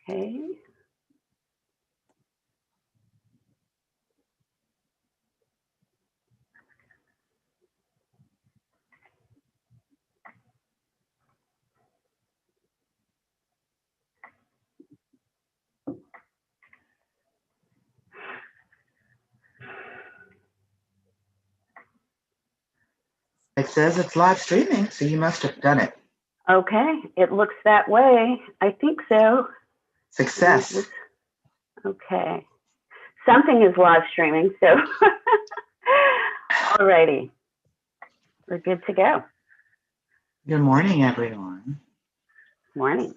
Okay. It says it's live streaming, so you must have done it. Okay, it looks that way. I think so. Success. Okay. Something is live streaming, so alrighty. We're good to go. Good morning, everyone. Morning.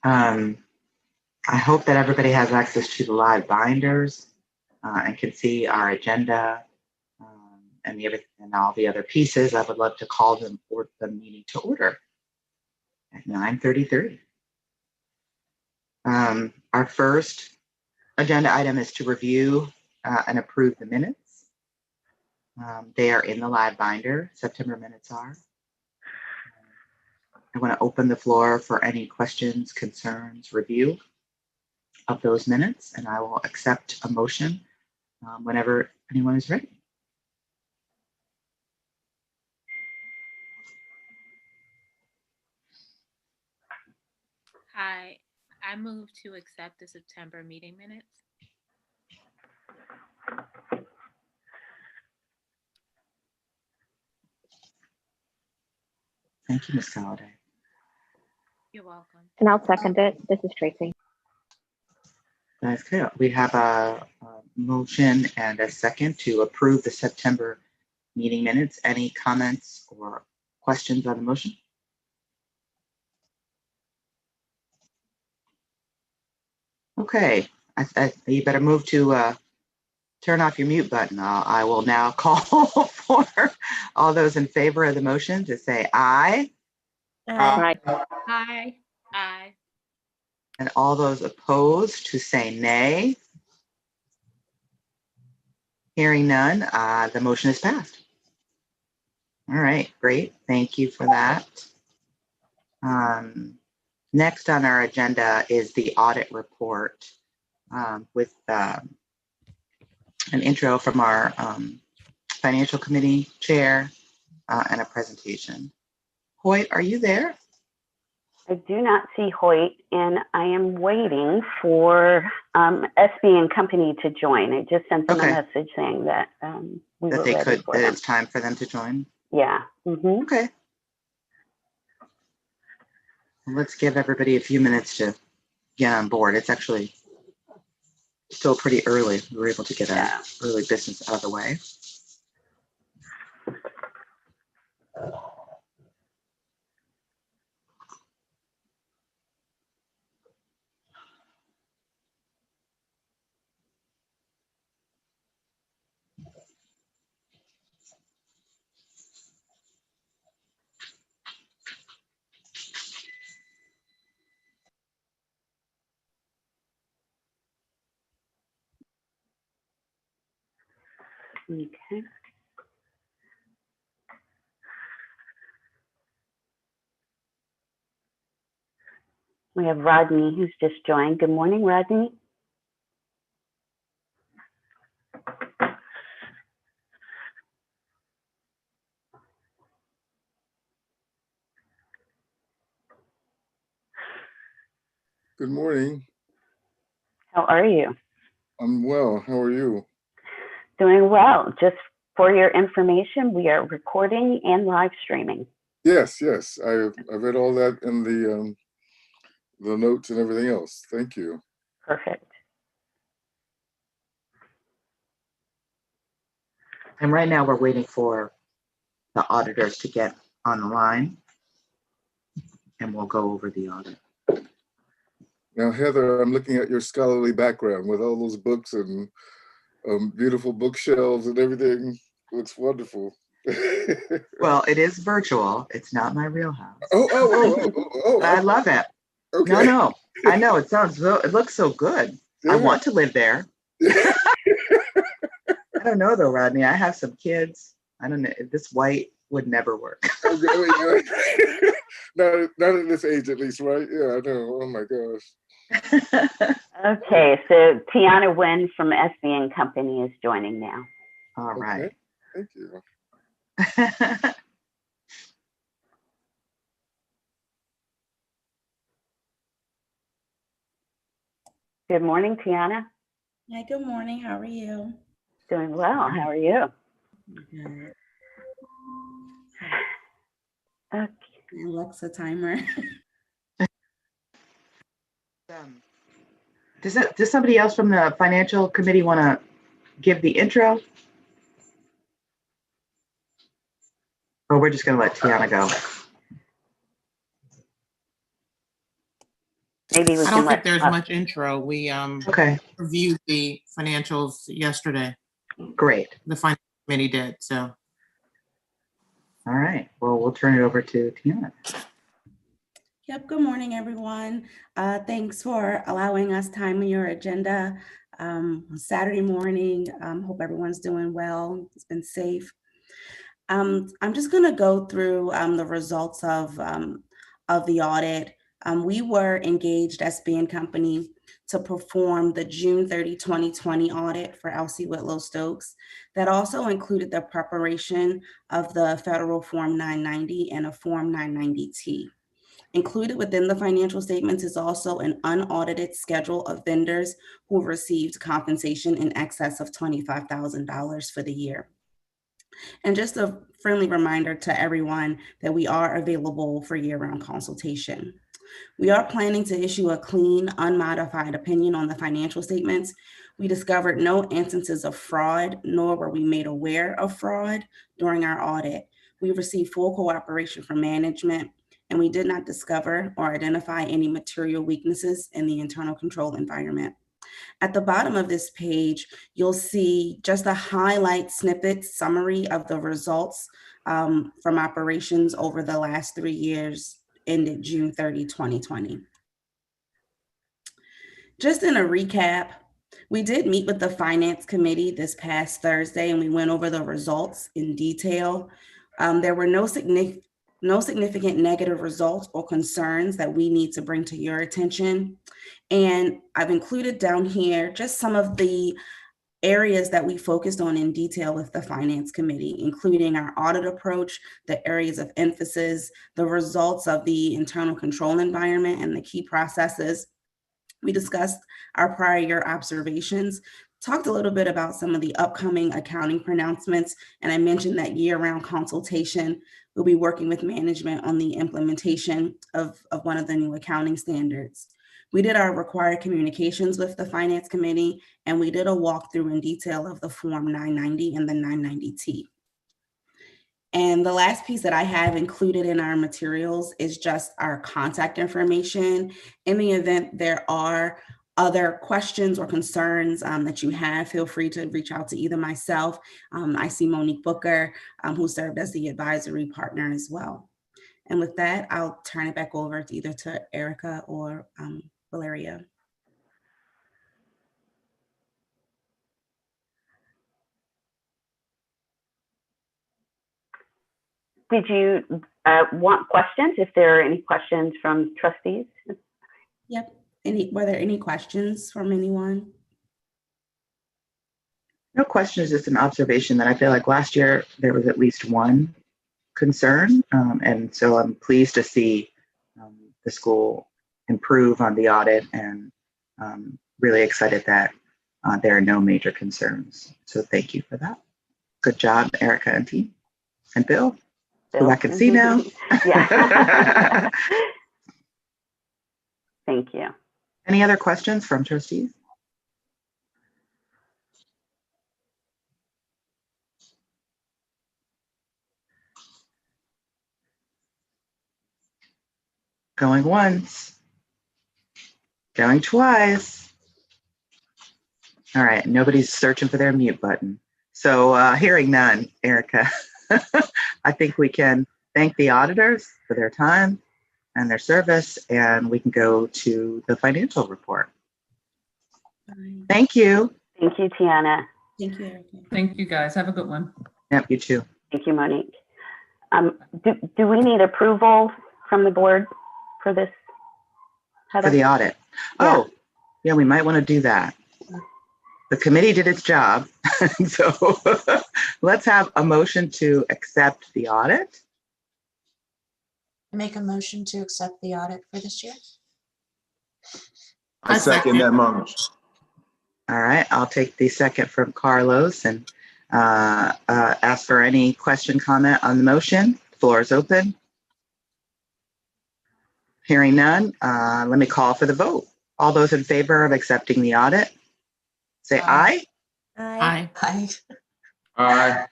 I hope that everybody has access to the live binders and can see our agenda and all the other pieces. I would love to call the meeting to order at 9:33. Our first agenda item is to review and approve the minutes. They are in the live binder. September minutes are. I want to open the floor for any questions, concerns, review of those minutes, and I will accept a motion whenever anyone is ready. Hi, I move to accept the September meeting minutes. Thank you, Ms. Halliday. You're welcome. And I'll second it. This is Tracy. That's good. We have a motion and a second to approve the September meeting minutes. Any comments or questions on the motion? Okay, you better move to turn off your mute button. I will now call for all those in favor of the motion to say aye. Aye. Aye. Aye. And all those opposed to say nay. Hearing none, the motion is passed. All right, great. Thank you for that. Next on our agenda is the audit report with an intro from our financial committee chair and a presentation. Hoyt, are you there? I do not see Hoyt, and I am waiting for SB and Company to join. I just sent them a message saying that we were ready for them. It's time for them to join? Yeah. Mm-hmm. Okay. Let's give everybody a few minutes to get on board. It's actually still pretty early. We were able to get our early business out of the way. Okay. We have Rodney who's just joined. Good morning, Rodney. Good morning. How are you? I'm well. How are you? Doing well. Just for your information, we are recording and live streaming. Yes, yes. I read all that in the notes and everything else. Thank you. Perfect. And right now we're waiting for the auditors to get on the line and we'll go over the audit. Now, Heather, I'm looking at your scholarly background with all those books and beautiful bookshelves and everything. Looks wonderful. Well, it is virtual. It's not my real house. Oh. But I love it. Okay. No. I know it looks so good. Yeah. I want to live there. I don't know though, Rodney. I have some kids. I don't know. This white would never work. Not at this age, at least, right? Yeah, I know. Oh my gosh. Okay, so Tiana Nguyen from SBN Company is joining now. All right. Okay. Thank you. Good morning, Tiana. Hi, good morning. How are you? Doing well. How are you? Good. Okay. Alexa timer. Does somebody else from the financial committee want to give the intro? Or we're just going to let Tiana go? Maybe we I can don't let think there's much intro. We Okay, reviewed the financials yesterday. great. The finance committee did, so. All right. Well, we'll turn it over to Tiana. Yep, good morning, everyone. Thanks for allowing us time in your agenda Saturday morning. Hope everyone's doing well. It's been safe. I'm just going to go through the results of the audit. We were engaged as SBN Company to perform the June 30, 2020 audit for LC Whitlow Stokes. That also included the preparation of the federal Form 990 and a Form 990T. Included within the financial statements is also an unaudited schedule of vendors who received compensation in excess of $25,000 for the year. And just a friendly reminder to everyone that we are available for year-round consultation. We are planning to issue a clean, unmodified opinion on the financial statements. We discovered no instances of fraud, nor were we made aware of fraud during our audit. We received full cooperation from management, and we did not discover or identify any material weaknesses in the internal control environment. At the bottom of this page, you'll see just a highlight snippet summary of the results from operations over the last 3 years ended June 30, 2020. Just in a recap, we did meet with the Finance Committee this past Thursday, and we went over the results in detail. There were no significant negative results or concerns that we need to bring to your attention. And I've included down here just some of the areas that we focused on in detail with the Finance Committee, including our audit approach, the areas of emphasis, the results of the internal control environment, and the key processes. We discussed our prior year observations, talked a little bit about some of the upcoming accounting pronouncements, and I mentioned that year-round consultation. We'll be working with management on the implementation of one of the new accounting standards. We did our required communications with the Finance Committee, and we did a walkthrough in detail of the Form 990 and the 990T. And the last piece that I have included in our materials is just our contact information. In the event there are other questions or concerns that you have, feel free to reach out to either myself. I see Monique Booker, who served as the advisory partner as well. And with that, I'll turn it back over to either to Erica or Valeria. Did you want questions? If there are any questions from trustees? Yep. Were there any questions from anyone? No questions, just an observation that I feel like last year there was at least one concern. And so I'm pleased to see the school improve on the audit, and really excited that there are no major concerns. So thank you for that. Good job, Erica and team. And Bill, who I can see now. Yeah. Thank you. Any other questions from trustees? Going once, going twice. All right, nobody's searching for their mute button. So hearing none, Erica, I think we can thank the auditors for their time and their service, and we can go to the financial report. Thank you. Thank you, Tiana. Thank you, Erica. Thank you, guys. Have a good one. Yep, you too. Thank you, Monique. Do we need approval from the board for this? Heather? For the audit. Yeah. Oh, yeah, we might want to do that. The committee did its job. So let's have a motion to accept the audit. Make a motion to accept the audit for this year. I second that motion. All right, I'll take the second from Carlos and ask for any question, comment on the motion. The floor is open. Hearing none, let me call for the vote. All those in favor of accepting the audit, say aye. Aye. Aye. Aye.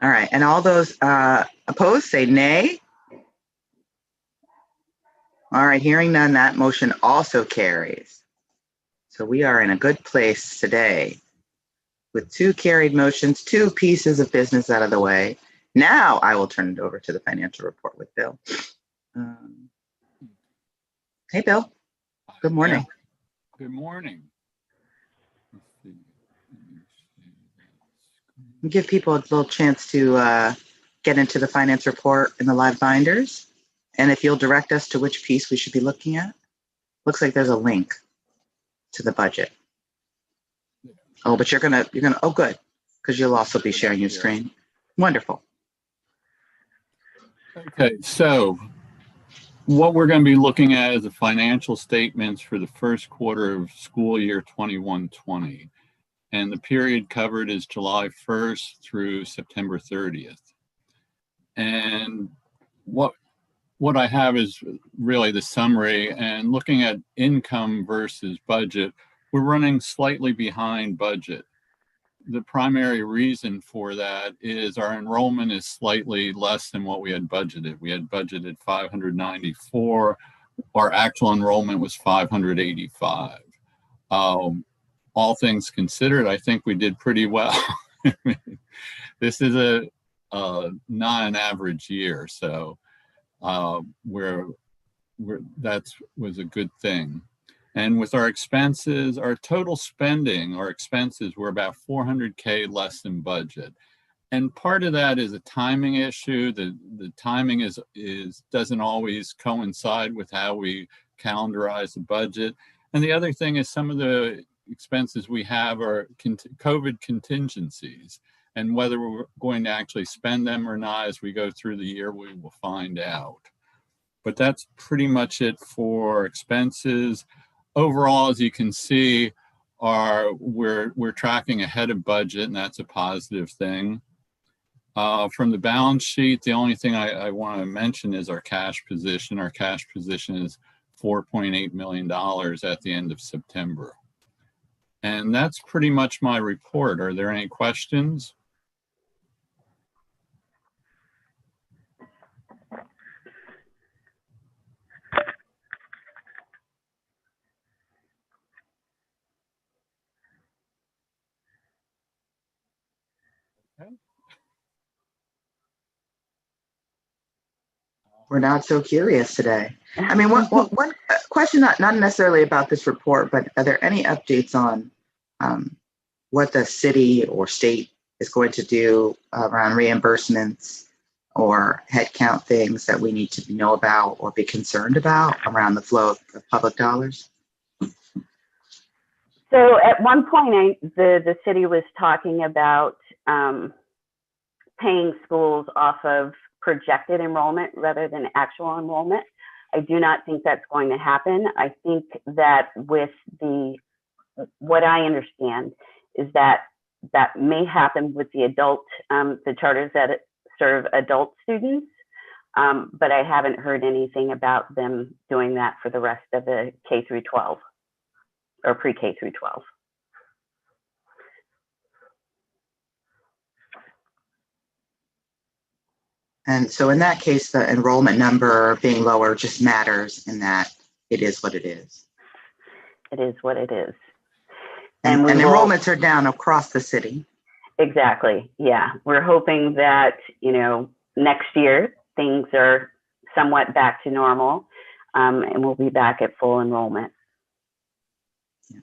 All right, and all those opposed, say nay. All right, hearing none, that motion also carries. So we are in a good place today with 2 carried motions, 2 pieces of business out of the way. Now I will turn it over to the financial report with Bill. Hey, Bill. Good morning. Yeah. Good morning. Give people a little chance to get into the finance report in the live binders. And if you'll direct us to which piece we should be looking at. Looks like there's a link to the budget. Oh, but you're gonna, oh, good. Because you'll also be sharing your screen. Wonderful. Okay, so what we're going to be looking at is the financial statements for the first quarter of school year 21-20. And the period covered is July 1st through September 30th. And what I have is really the summary, and looking at income versus budget, we're running slightly behind budget. The primary reason for that is our enrollment is slightly less than what we had budgeted. We had budgeted 594. Our actual enrollment was 585. All things considered, I think we did pretty well. This is not an average year, so that was a good thing. And with our expenses, our total spending, our expenses were about $400K less than budget. And part of that is a timing issue. The timing doesn't always coincide with how we calendarize the budget. And the other thing is some of the expenses we have are COVID contingencies. And whether we're going to actually spend them or not as we go through the year, we will find out. But that's pretty much it for expenses. Overall, as you can see, we're tracking ahead of budget, and that's a positive thing. From the balance sheet, the only thing I want to mention is our cash position. Our cash position is $4.8 million at the end of September. And that's pretty much my report. Are there any questions? We're not so curious today. I mean, one question, not necessarily about this report, but are there any updates on what the city or state is going to do around reimbursements or headcount things that we need to know about or be concerned about around the flow of public dollars? So at one point, the city was talking about paying schools off of projected enrollment rather than actual enrollment. I do not think that's going to happen. I think that with what I understand is that may happen with the adult, the charters that serve adult students, but I haven't heard anything about them doing that for the rest of the K through 12 or pre-K through 12. And so in that case, the enrollment number being lower just matters in that it is what it is. It is what it is. And enrollments are down across the city. Exactly. Yeah. We're hoping that, next year things are somewhat back to normal, and we'll be back at full enrollment. Yeah.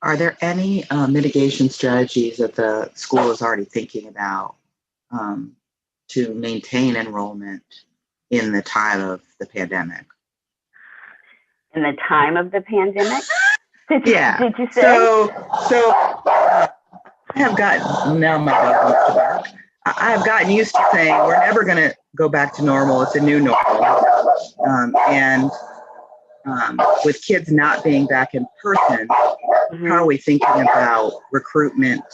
Are there any mitigation strategies that the school is already thinking about to maintain enrollment in the time of the pandemic? In the time of the pandemic? Did you say? So I have gotten, now my dog wants to bark. I have gotten used to saying we're never going to go back to normal. It's a new normal. With kids not being back in person, Mhm. how are we thinking about recruitment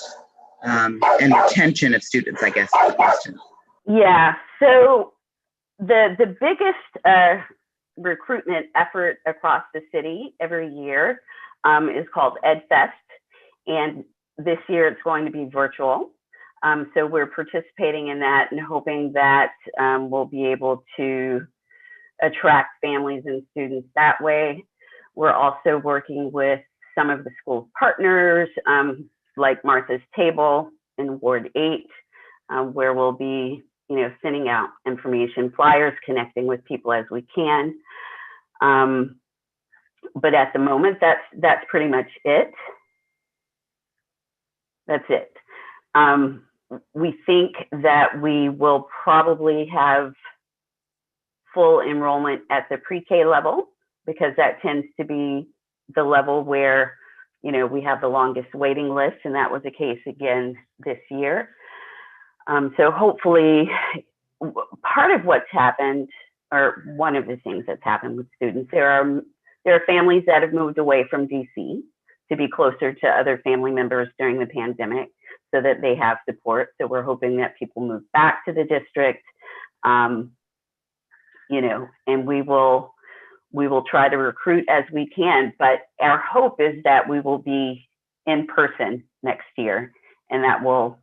and retention of students, I guess is the question. Yeah, so the biggest recruitment effort across the city every year is called EdFest, and this year it's going to be virtual. So we're participating in that and hoping that we'll be able to attract families and students that way. We're also working with some of the school partners, like Martha's Table in Ward 8, where we'll be, sending out information, flyers, connecting with people as we can. But at the moment, that's pretty much it. That's it. We think that we will probably have full enrollment at the pre-K level, because that tends to be the level where, we have the longest waiting list, and that was the case again this year. So hopefully, part of what's happened, or one of the things that's happened with students, there are families that have moved away from DC to be closer to other family members during the pandemic so that they have support. So we're hoping that people move back to the district, and we will try to recruit as we can, but our hope is that we will be in person next year, and that will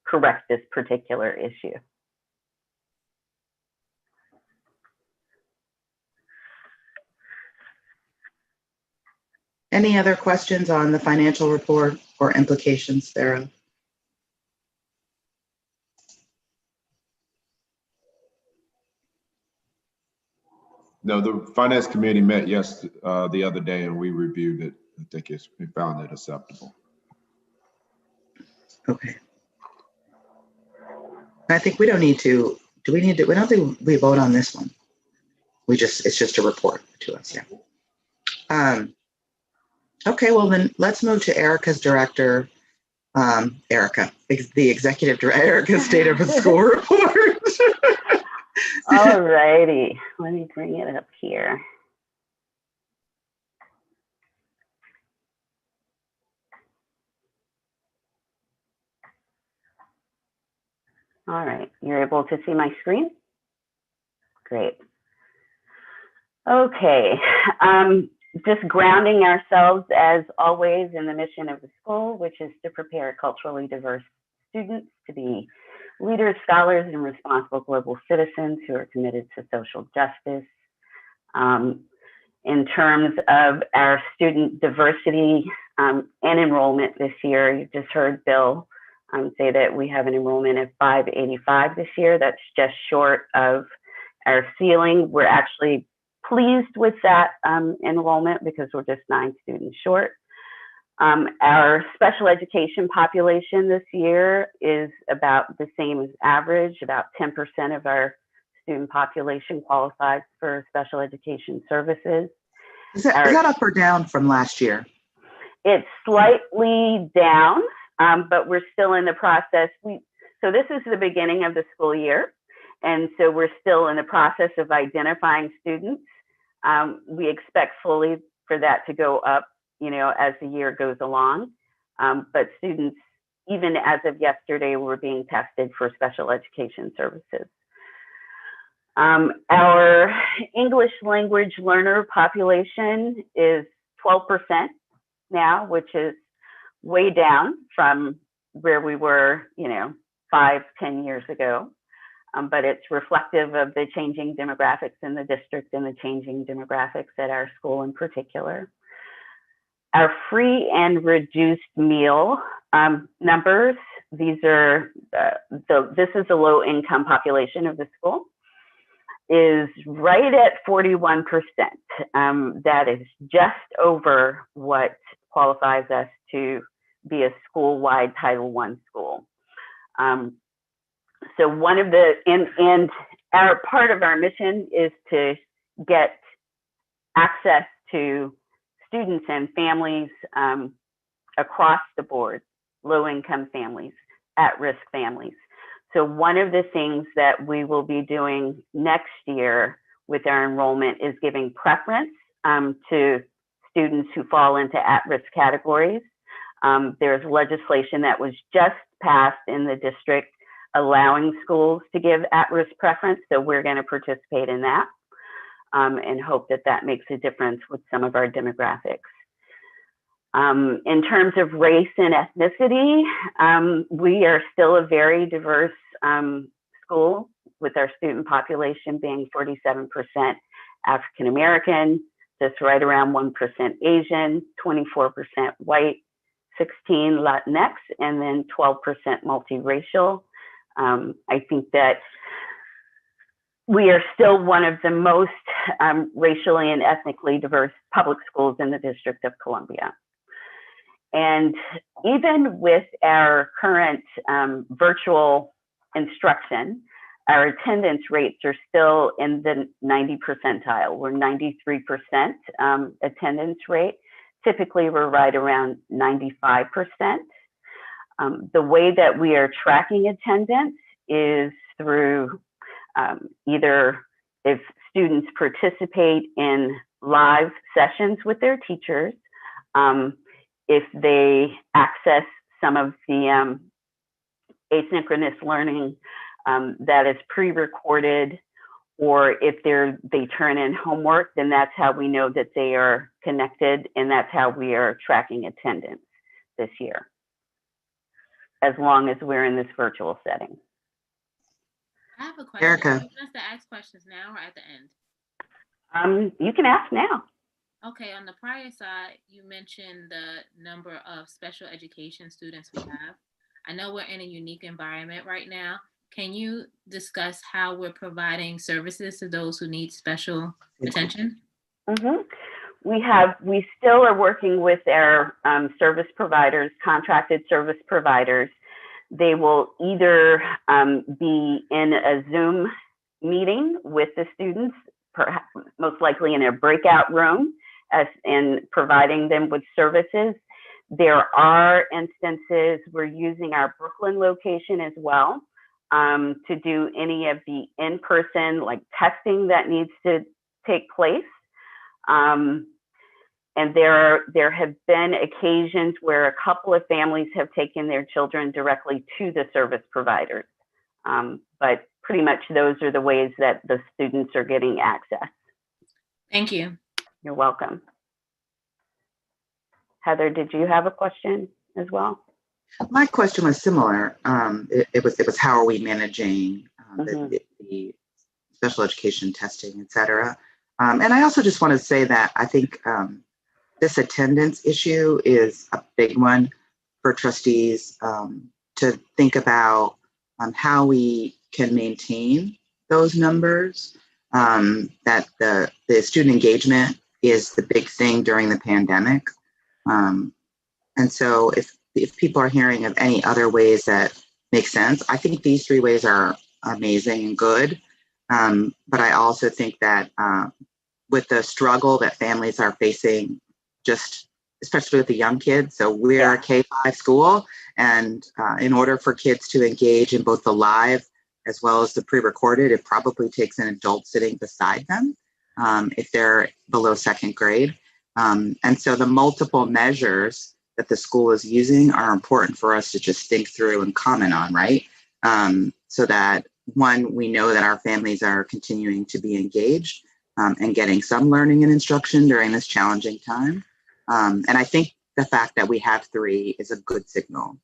correct this particular issue. Any other questions on the financial report or implications thereof? No, the finance committee met the other day, and we reviewed it. I think we found it acceptable. Okay. I think we don't need to, we don't think we vote on this one. It's just a report to us, yeah. Okay, well then let's move to Erica's director, Erica's State of the School report. All righty, let me bring it up here. All right, you're able to see my screen? Great. Okay, just grounding ourselves as always in the mission of the school, which is to prepare culturally diverse students to be leaders, scholars, and responsible global citizens who are committed to social justice. In terms of our student diversity and enrollment this year, you just heard Bill say that we have an enrollment of 585 this year. That's just short of our ceiling. We're actually pleased with that enrollment because we're just 9 students short. Our special education population this year is about the same as average. About 10% of our student population qualifies for special education services. Is that up or down from last year? It's slightly down, but we're still in the process. So this is the beginning of the school year, and so we're still in the process of identifying students. We expect fully for that to go up, as the year goes along. But students, even as of yesterday, were being tested for special education services. Our English language learner population is 12% now, which is way down from where we were, 5-10 years ago. But it's reflective of the changing demographics in the district and the changing demographics at our school in particular. Our free and reduced meal numbers, this is the low income population of the school, is right at 41%. That is just over what qualifies us to be a school-wide Title I school. So one of the, and our part of our mission is to get access to students and families across the board, low-income families, at-risk families. So one of the things that we will be doing next year with our enrollment is giving preference to students who fall into at-risk categories. There's legislation that was just passed in the district allowing schools to give at-risk preference, so we're going to participate in that and hope that that makes a difference with some of our demographics. In terms of race and ethnicity, we are still a very diverse school, with our student population being 47% African American, just right around 1% Asian, 24% white, 16 Latinx, and then 12% multiracial. I think that we are still one of the most racially and ethnically diverse public schools in the District of Columbia. And even with our current virtual instruction, our attendance rates are still in the 90 percentile. We're 93% attendance rate. Typically, we're right around 95%. The way that we are tracking attendance is through either if students participate in live sessions with their teachers, if they access some of the asynchronous learning that is pre-recorded, or if they turn in homework, then that's how we know that they are connected, and that's how we are tracking attendance this year, as long as we're in this virtual setting. I have a question. Erica. You want us to ask questions now or at the end? You can ask now. Okay, on the prior side, you mentioned the number of special education students we have. I know we're in a unique environment right now. Can you discuss how we're providing services to those who need special attention? Mm-hmm. We still are working with our service providers, contracted service providers. They will either be in a Zoom meeting with the students, perhaps most likely in a breakout room, and providing them with services. There are instances we're using our Brooklyn location as well to do any of the in-person like testing that needs to take place. And there have been occasions where a couple of families have taken their children directly to the service providers. But pretty much those are the ways that the students are getting access. Thank you. You're welcome. Heather, did you have a question as well? My question was similar. It was how are we managing the special education testing, et cetera. And I also just want to say that I think this attendance issue is a big one for trustees to think about how we can maintain those numbers, that the student engagement is the big thing during the pandemic. And so if people are hearing of any other ways that make sense, I think these three ways are amazing and good. But I also think that with the struggle that families are facing, just especially with the young kids, so we're a K-5 school, and in order for kids to engage in both the live as well as the pre-recorded, it probably takes an adult sitting beside them if they're below second grade. And so the multiple measures that the school is using are important for us to just think through and comment on, right? So that, one, we know that our families are continuing to be engaged and getting some learning and instruction during this challenging time. And I think the fact that we have three is a good signal.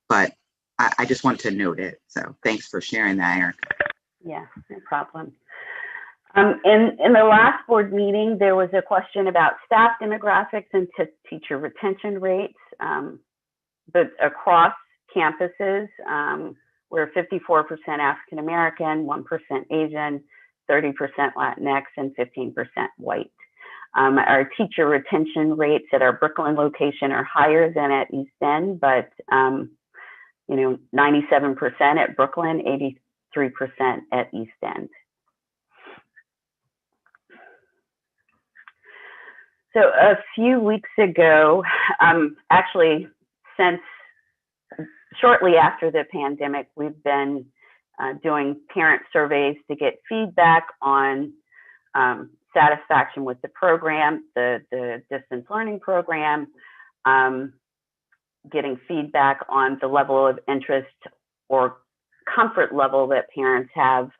But I just want to note it. So thanks for sharing that, Erica. Yeah, no problem. In the last board meeting, there was a question about staff demographics and teacher retention rates. But across campuses, we're 54% African American, 1% Asian, 30% Latinx, and 15% white. Our teacher retention rates at our Brooklyn location are higher than at East End, but 97% at Brooklyn, 83% at East End. So a few weeks ago, actually since shortly after the pandemic, we've been doing parent surveys to get feedback on satisfaction with the program, the distance learning program, getting feedback on the level of interest or comfort level that parents have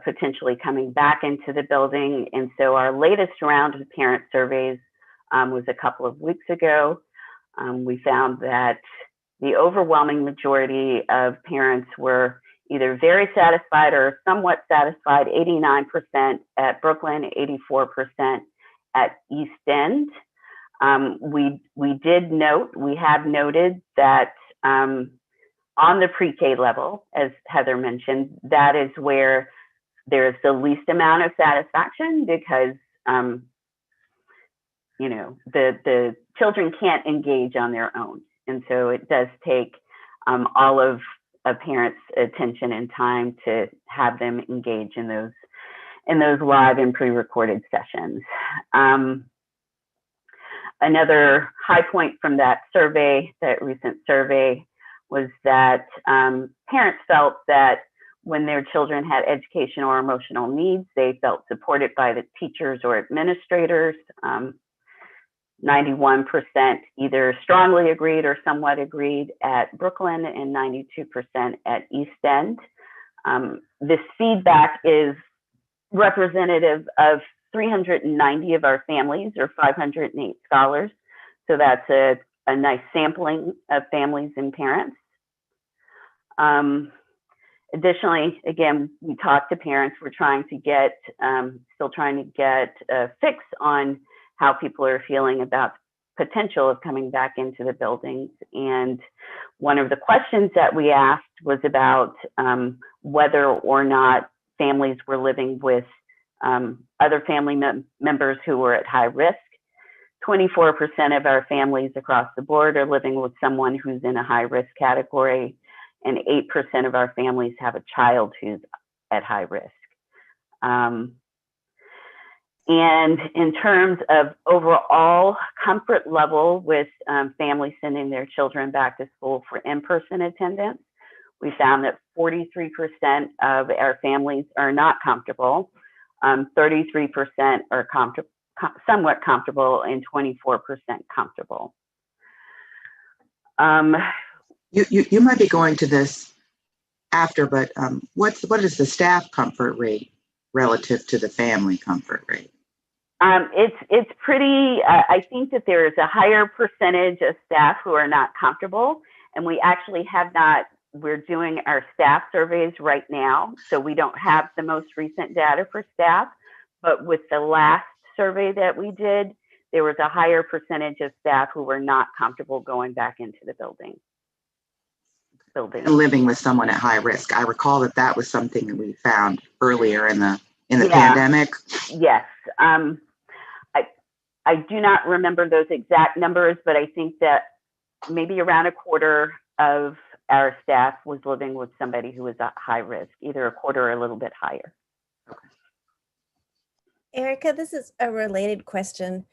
potentially coming back into the building. And so our latest round of parent surveys was a couple of weeks ago. We found that the overwhelming majority of parents were either very satisfied or somewhat satisfied, 89% at Brooklyn, 84% at East End. We have noted that on the pre-K level, as Heather mentioned, that is where there's the least amount of satisfaction because the children can't engage on their own. And so it does take all of a parent's attention and time to have them engage in those live and pre-recorded sessions. Another high point from that survey, that recent survey, was that parents felt that when their children had educational or emotional needs, they felt supported by the teachers or administrators. 91% either strongly agreed or somewhat agreed at Brooklyn and 92% at East End. This feedback is representative of 390 of our families, or 508 scholars. So that's a nice sampling of families and parents. Additionally, again, we talked to parents. We're still trying to get a fix on how people are feeling about potential of coming back into the buildings. And one of the questions that we asked was about whether or not families were living with other family members who were at high risk. 24% of our families across the board are living with someone who's in a high risk category, and 8% of our families have a child who's at high risk. And in terms of overall comfort level with families sending their children back to school for in-person attendance, we found that 43% of our families are not comfortable, 33% are somewhat comfortable, and 24% comfortable. You might be going to this after, but what is the staff comfort rate relative to the family comfort rate? It's pretty, I think that there is a higher percentage of staff who are not comfortable, and we actually have not, we're doing our staff surveys right now, so we don't have the most recent data for staff, but with the last survey that we did, there was a higher percentage of staff who were not comfortable going back into the building. And living with someone at high risk. I recall that was something that we found earlier in the pandemic. Yes. I do not remember those exact numbers, but I think that maybe around a quarter of our staff was living with somebody who was at high risk, either a quarter or a little bit higher. Erica, this is a related question.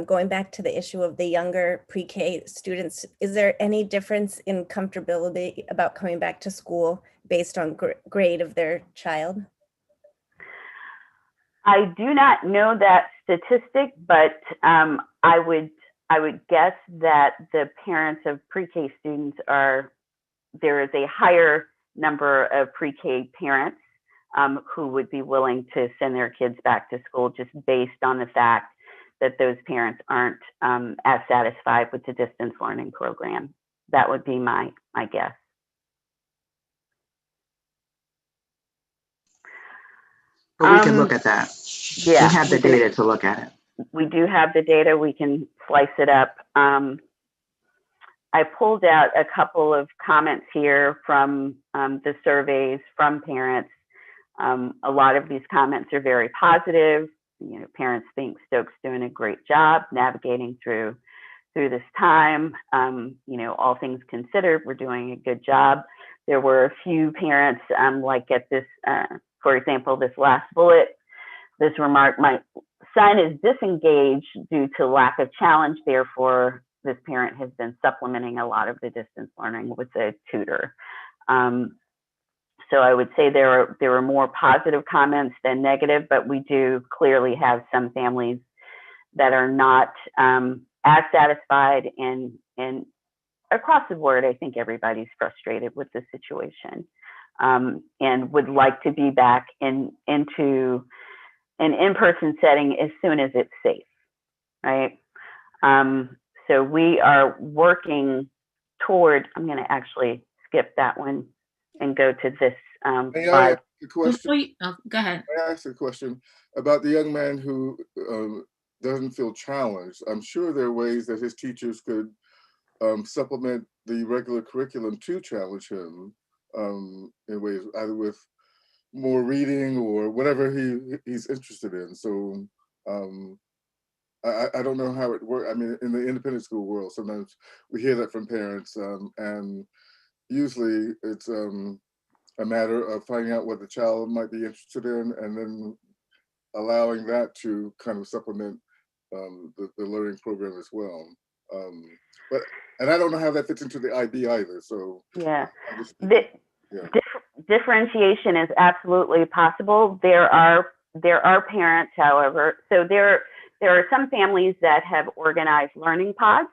Going back to the issue of the younger pre-K students, is there any difference in comfortability about coming back to school based on grade of their child? I do not know that statistic, but I would guess that the parents of pre-K students there is a higher number of pre-K parents who would be willing to send their kids back to school just based on the fact that those parents aren't as satisfied with the distance learning program. That would be my guess. But we can look at that. Yeah, we have the data to look at it. We do have the data. We can slice it up. I pulled out a couple of comments here from the surveys from parents. A lot of these comments are very positive. Parents think Stokes doing a great job navigating through through this time. All things considered, we're doing a good job. There were a few parents, like at this, for example, this last bullet, this remark, my son is disengaged due to lack of challenge. Therefore, this parent has been supplementing a lot of the distance learning with a tutor. So I would say there are more positive comments than negative, but we do clearly have some families that are not as satisfied, and across the board, I think everybody's frustrated with the situation, and would like to be back into an in-person setting as soon as it's safe, right? So we are working toward, I'm going to actually skip that one and go to this May I slide. ask a question? Go ahead. May I ask a question about the young man who doesn't feel challenged? I'm sure there are ways that his teachers could supplement the regular curriculum to challenge him in ways, either with more reading or whatever he's interested in. So I don't know how it works. I mean, in the independent school world, sometimes we hear that from parents, and usually it's a matter of finding out what the child might be interested in, and then allowing that to kind of supplement the learning program as well. And I don't know how that fits into the IB either. So yeah, differentiation is absolutely possible. There are parents, however, so there are some families that have organized learning pods,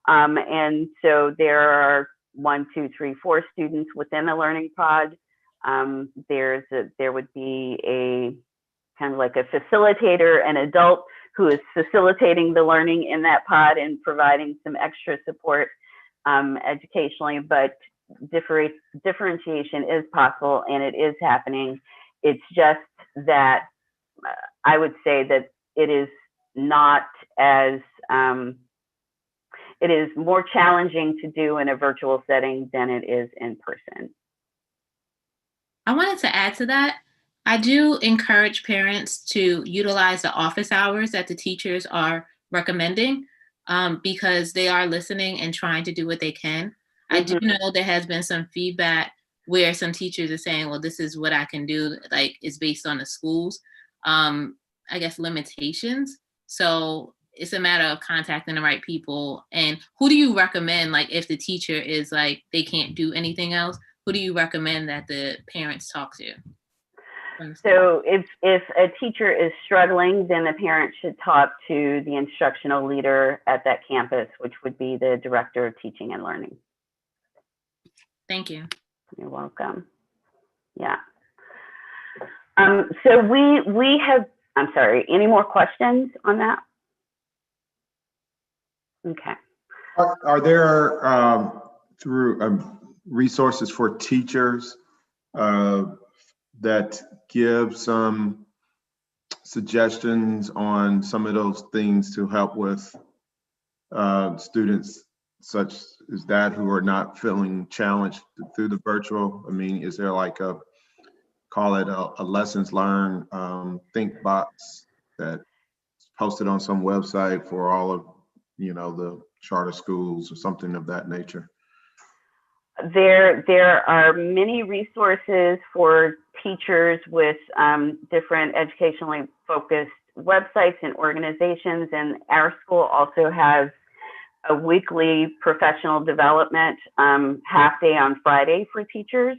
and so there are 1, 2, 3, 4 students within a learning pod. There would be a kind of like a facilitator, an adult who is facilitating the learning in that pod and providing some extra support educationally, but differentiation is possible and it is happening. It's just that I would say that it is not as, it is more challenging to do in a virtual setting than it is in person. I wanted to add to that. I do encourage parents to utilize the office hours that the teachers are recommending, because they are listening and trying to do what they can. Mm-hmm. I do know there has been some feedback where some teachers are saying, well, this is what I can do, like it's based on the school's, I guess, limitations. So it's a matter of contacting the right people. And who do you recommend, like if the teacher is like, they can't do anything else, who do you recommend that the parents talk to? So if a teacher is struggling, then the parent should talk to the instructional leader at that campus, which would be the director of teaching and learning. Thank you. You're welcome. Yeah. So we have, I'm sorry, any more questions on that? Okay. Are there through resources for teachers that give some suggestions on some of those things to help with students such as that who are not feeling challenged through the virtual? I mean, is there like call it a lessons learned think box that's posted on some website for all of, the charter schools or something of that nature? There are many resources for teachers with different educationally focused websites and organizations, and our school also has a weekly professional development half day on Friday for teachers,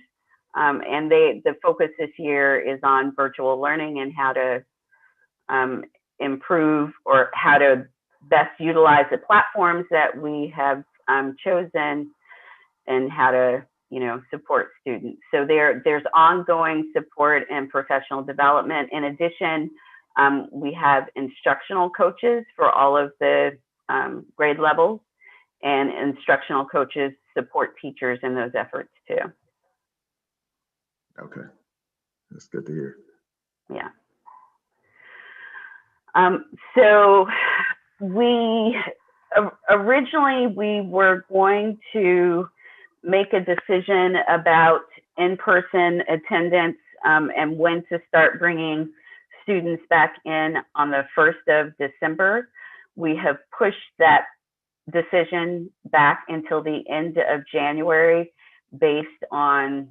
and the focus this year is on virtual learning and how to improve or how to best utilize the platforms that we have chosen, and how to, support students. So there's ongoing support and professional development. In addition, we have instructional coaches for all of the grade levels, and instructional coaches support teachers in those efforts too. Okay, that's good to hear. Yeah. So originally we were going to make a decision about in-person attendance and when to start bringing students back in on the 1st of December. We have pushed that decision back until the end of January based on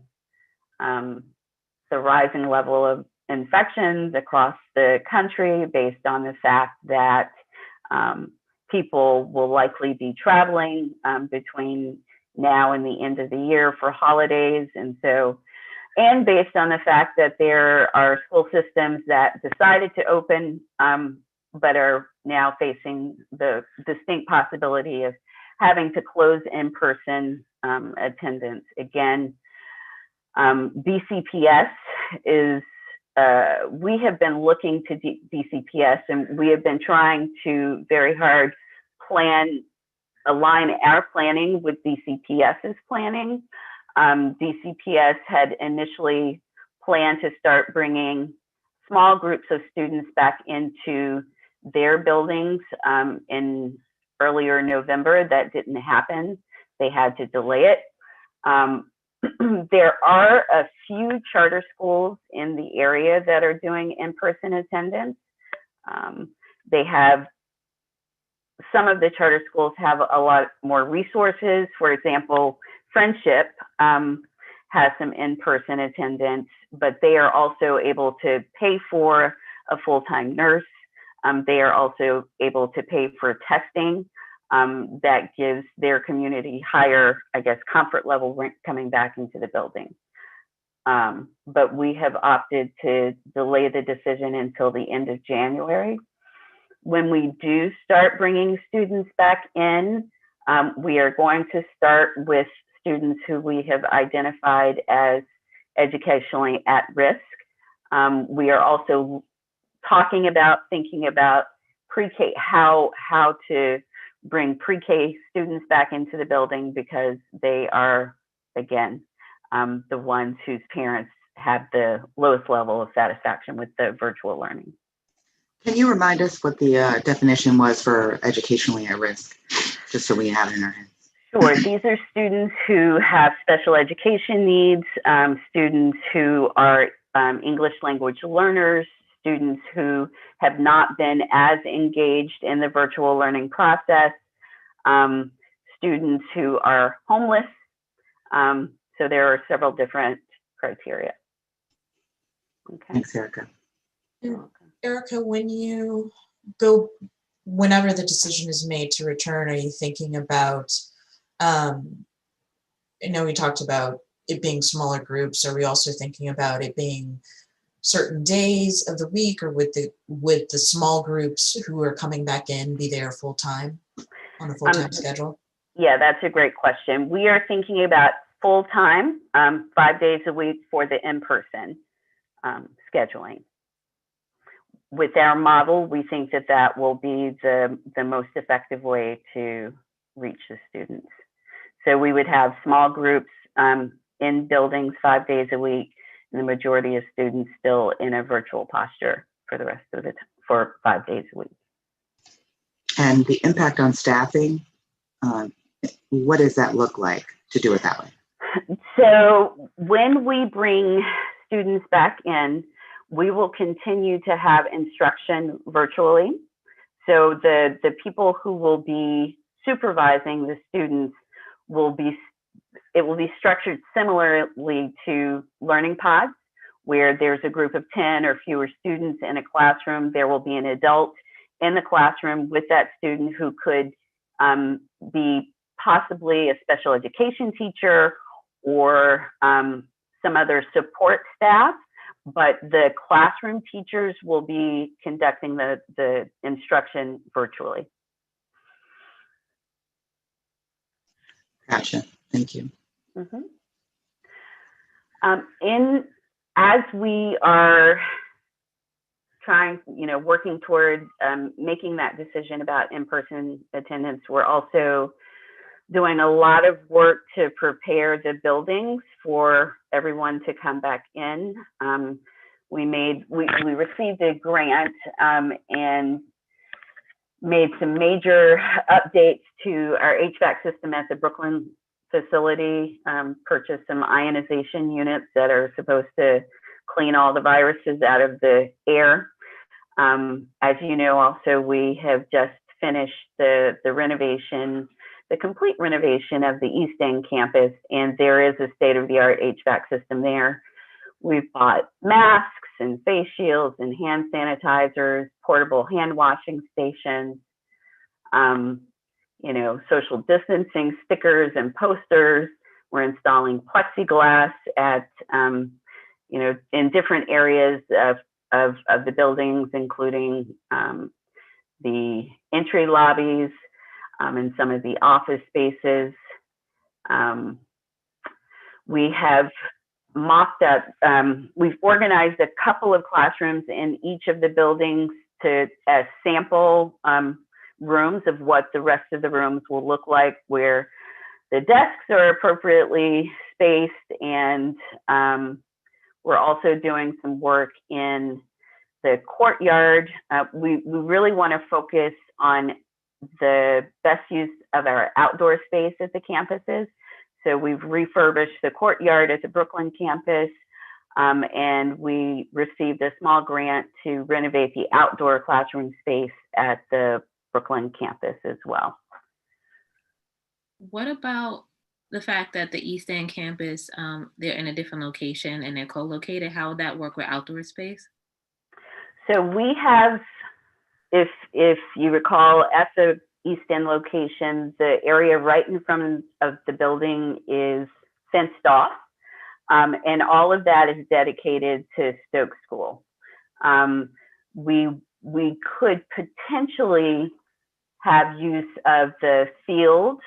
the rising level of infections across the country, based on the fact that people will likely be traveling between now and the end of the year for holidays. And based on the fact that there are school systems that decided to open, but are now facing the distinct possibility of having to close in-person attendance. Again, BCPS is, we have been looking to BCPS, and we have been trying to very hard align our planning with BCPS's planning. BCPS had initially planned to start bringing small groups of students back into their buildings in earlier November. That didn't happen. They had to delay it. There are a few charter schools in the area that are doing in-person attendance. Some of the charter schools have a lot more resources. For example, Friendship has some in-person attendance, but they are also able to pay for a full-time nurse. They are also able to pay for testing that gives their community higher, I guess, comfort level coming back into the building. But we have opted to delay the decision until the end of January. When we do start bringing students back in, we are going to start with students who we have identified as educationally at risk. We are also thinking about pre-K, how to bring pre-K students back into the building, because they are, again, the ones whose parents have the lowest level of satisfaction with the virtual learning. Can you remind us what the definition was for educationally at risk, just so we have it in our heads? Sure. These are students who have special education needs, students who are English language learners, students who have not been as engaged in the virtual learning process, students who are homeless. So there are several different criteria. Okay. Thanks, Erica. Erica, whenever the decision is made to return, are you thinking about, I know we talked about it being smaller groups. Are we also thinking about it being certain days of the week, or with the small groups who are coming back in be there full time on a full-time schedule? Yeah, that's a great question. We are thinking about full-time, 5 days a week for the in-person scheduling. With our model, we think that will be the most effective way to reach the students. So we would have small groups in buildings 5 days a week, and the majority of students still in a virtual posture for the rest of the time, for 5 days a week. And the impact on staffing, what does that look like to do it that way? So when we bring students back in, we will continue to have instruction virtually. So the people who will be supervising the students it will be structured similarly to learning pods, where there's a group of 10 or fewer students in a classroom. There will be an adult in the classroom with that student who could be possibly a special education teacher or some other support staff, but the classroom teachers will be conducting the instruction virtually. Gotcha. Thank you. Mm-hmm. As we are working toward making that decision about in-person attendance, we're also doing a lot of work to prepare the buildings for everyone to come back in. We received a grant and made some major updates to our HVAC system at the Brooklyn facility, purchased some ionization units that are supposed to clean all the viruses out of the air. As you know, also, we have just finish the renovation, the complete renovation of the East End campus, and there is a state-of-the-art HVAC system there. We've bought masks and face shields and hand sanitizers, portable hand washing stations, you know, social distancing stickers and posters. We're installing plexiglass at, you know, in different areas of the buildings, including the entry lobbies and some of the office spaces. We have mocked up, we've organized a couple of classrooms in each of the buildings to as sample rooms of what the rest of the rooms will look like, where the desks are appropriately spaced, and we're also doing some work in the courtyard. We really want to focus on the best use of our outdoor space at the campuses. So we've refurbished the courtyard at the Brooklyn campus, and we received a small grant to renovate the outdoor classroom space at the Brooklyn campus as well. What about the fact that the East End campus, they're in a different location and they're co-located? How would that work with outdoor space? So we have, if you recall, at the East End location, the area right in front of the building is fenced off, and all of that is dedicated to Stokes School. We could potentially have use of the field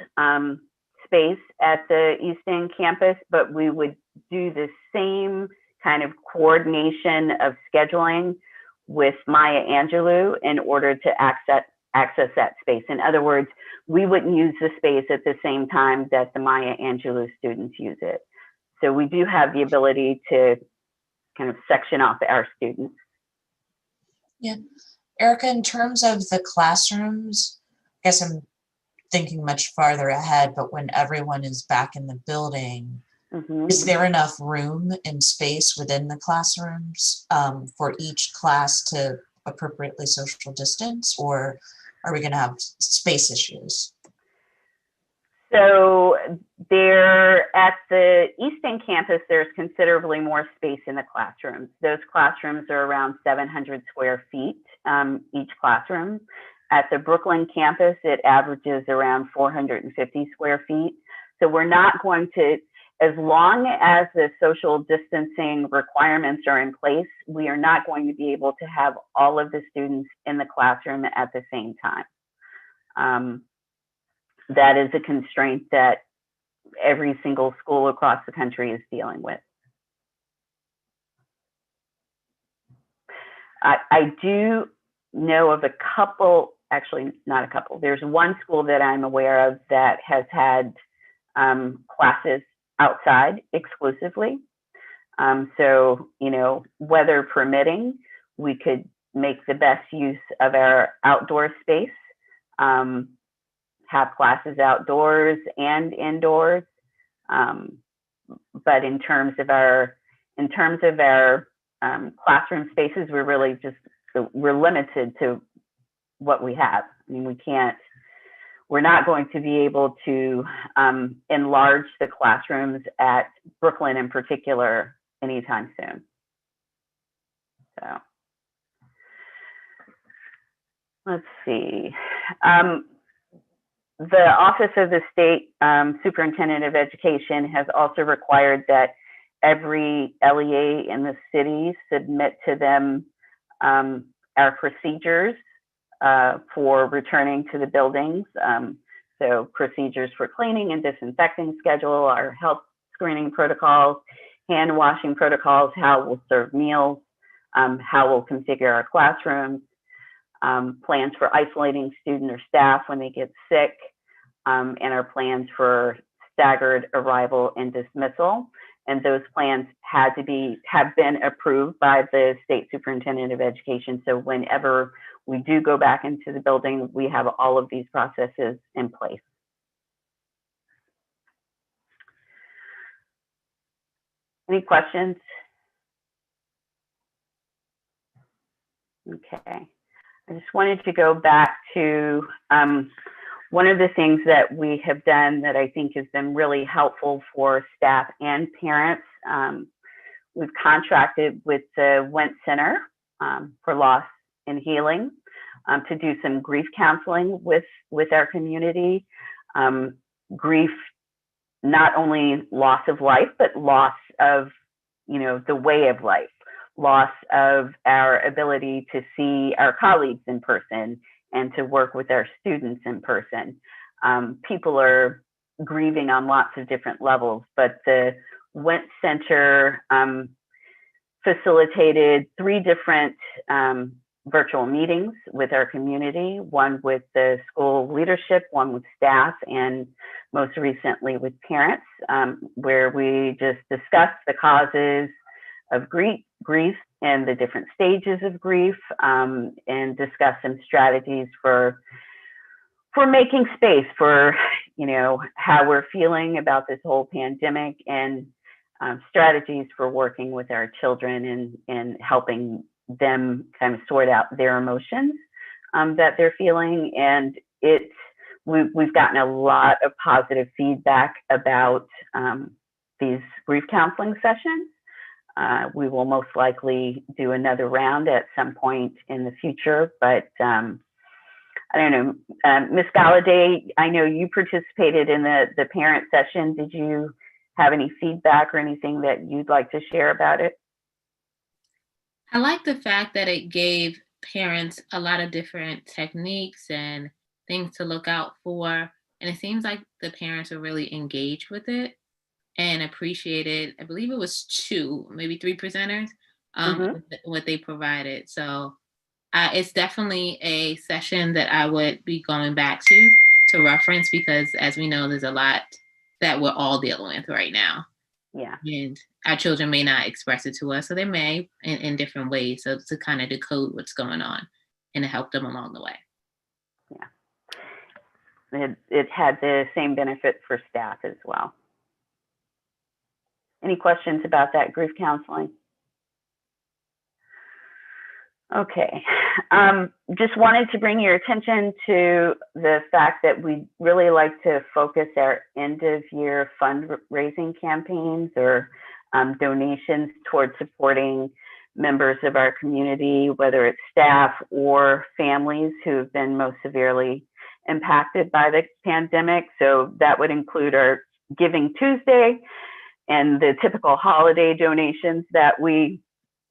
space at the East End campus, but we would do the same kind of coordination of scheduling with Maya Angelou in order to access that space. In other words, we wouldn't use the space at the same time that the Maya Angelou students use it. So we do have the ability to kind of section off our students. Yeah. Erica, in terms of the classrooms, I guess I'm thinking much farther ahead, but when everyone is back in the building, is there enough room and space within the classrooms for each class to appropriately social distance, or are we going to have space issues? So there, at the East End campus, there's considerably more space in the classrooms. Those classrooms are around 700 square feet, each classroom. At the Brooklyn campus, it averages around 450 square feet. So we're not going to, as long as the social distancing requirements are in place, we are not going to be able to have all of the students in the classroom at the same time. That is a constraint that every single school across the country is dealing with. I do know of a couple, actually not a couple, there's one school that I'm aware of that has had classes outside exclusively. So, you know, weather permitting, we could make the best use of our outdoor space, have classes outdoors and indoors. But in terms of our classroom spaces, we're really just, we're limited to what we have. I mean, we're not going to be able to enlarge the classrooms at Brooklyn in particular anytime soon. So let's see. The Office of the State Superintendent of Education has also required that every LEA in the city submit to them our procedures for returning to the buildings. So procedures for cleaning and disinfecting schedule, our health screening protocols, hand washing protocols, how we'll serve meals, how we'll configure our classrooms, plans for isolating student or staff when they get sick, and our plans for staggered arrival and dismissal. And those plans have been approved by the State Superintendent of Education. So whenever we do go back into the building, we have all of these processes in place. Any questions? Okay. I just wanted to go back to one of the things that we have done that I think has been really helpful for staff and parents. We've contracted with the Went Center for Loss and Healing to do some grief counseling with our community. Grief, not only loss of life, but loss of, the way of life, loss of our ability to see our colleagues in person and to work with our students in person. People are grieving on lots of different levels, but the Went Center facilitated 3 different virtual meetings with our community, one with the school leadership, one with staff, and most recently with parents, where we just discussed the causes of grief and the different stages of grief, and discussed some strategies for making space for, how we're feeling about this whole pandemic, and strategies for working with our children and helping them kind of sort out their emotions that they're feeling. And we've gotten a lot of positive feedback about these grief counseling sessions. We will most likely do another round at some point in the future, but I don't know, Ms. Galladay, I know you participated in the parent session. Did you have any feedback or anything that you'd like to share about it? I like the fact that it gave parents a lot of different techniques and things to look out for. And it seems like the parents are really engaged with it and appreciated. I believe it was 2, maybe 3 presenters, what they provided. So it's definitely a session that I would be going back to reference, because as we know, there's a lot that we're all dealing with right now. Yeah. And our children may not express it to us, so they may in different ways. So to kind of decode what's going on and to help them along the way. Yeah. It had the same benefit for staff as well. Any questions about that grief counseling? Okay. Just wanted to bring your attention to the fact that we really like to focus our end of year fundraising campaigns or donations towards supporting members of our community, whether it's staff or families who have been most severely impacted by the pandemic. So that would include our Giving Tuesday and the typical holiday donations that we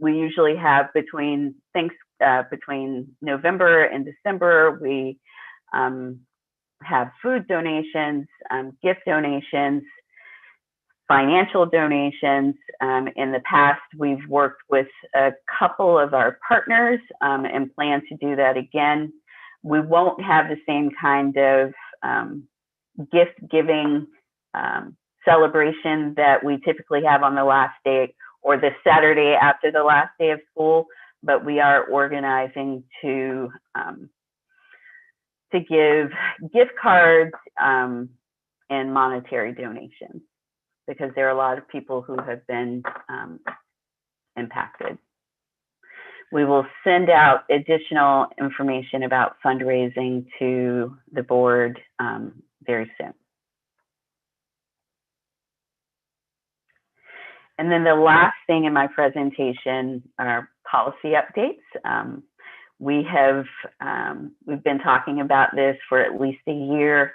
usually have between November and December. We have food donations, gift donations, financial donations. In the past, we've worked with a couple of our partners and plan to do that again. We won't have the same kind of gift giving celebration that we typically have on the last day or the Saturday after the last day of school, but we are organizing to give gift cards and monetary donations, because there are a lot of people who have been impacted. We will send out additional information about fundraising to the board very soon. And then the last thing in my presentation are policy updates. We've been talking about this for at least a year.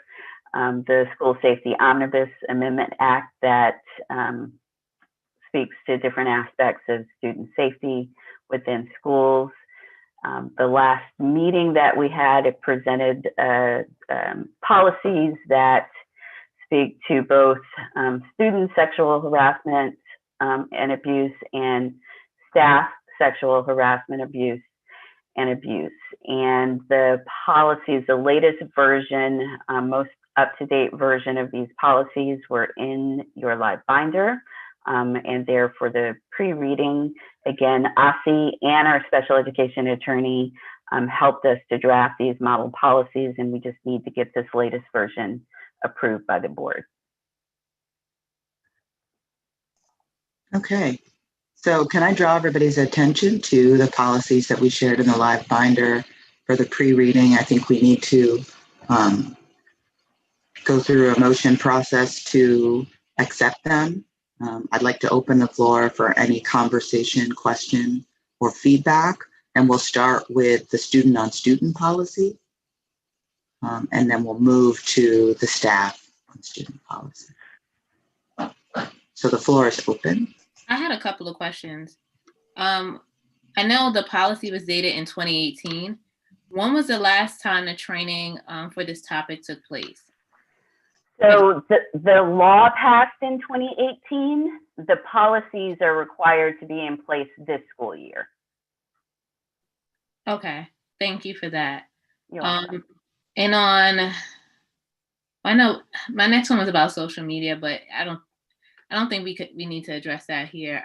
The School Safety Omnibus Amendment Act that speaks to different aspects of student safety within schools. The last meeting that we had, it presented policies that speak to both student sexual harassment and abuse, and staff sexual harassment, abuse, and abuse. And the policies, the latest version, most up-to-date version of these policies were in your live binder, and they're for the pre-reading. Again, ASI and our special education attorney helped us to draft these model policies, and we just need to get this latest version approved by the board. Okay, so can I draw everybody's attention to the policies that we shared in the live binder for the pre-reading. I think we need to go through a motion process to accept them. I'd like to open the floor for any conversation, question, or feedback. And we'll start with the student on student policy. And then we'll move to the staff on student policy. So the floor is open. I had a couple of questions. I know the policy was dated in 2018. When was the last time the training for this topic took place? So the law passed in 2018. The policies are required to be in place this school year. Okay, thank you for that. You're welcome. And I know my next one was about social media, but I don't think we need to address that here.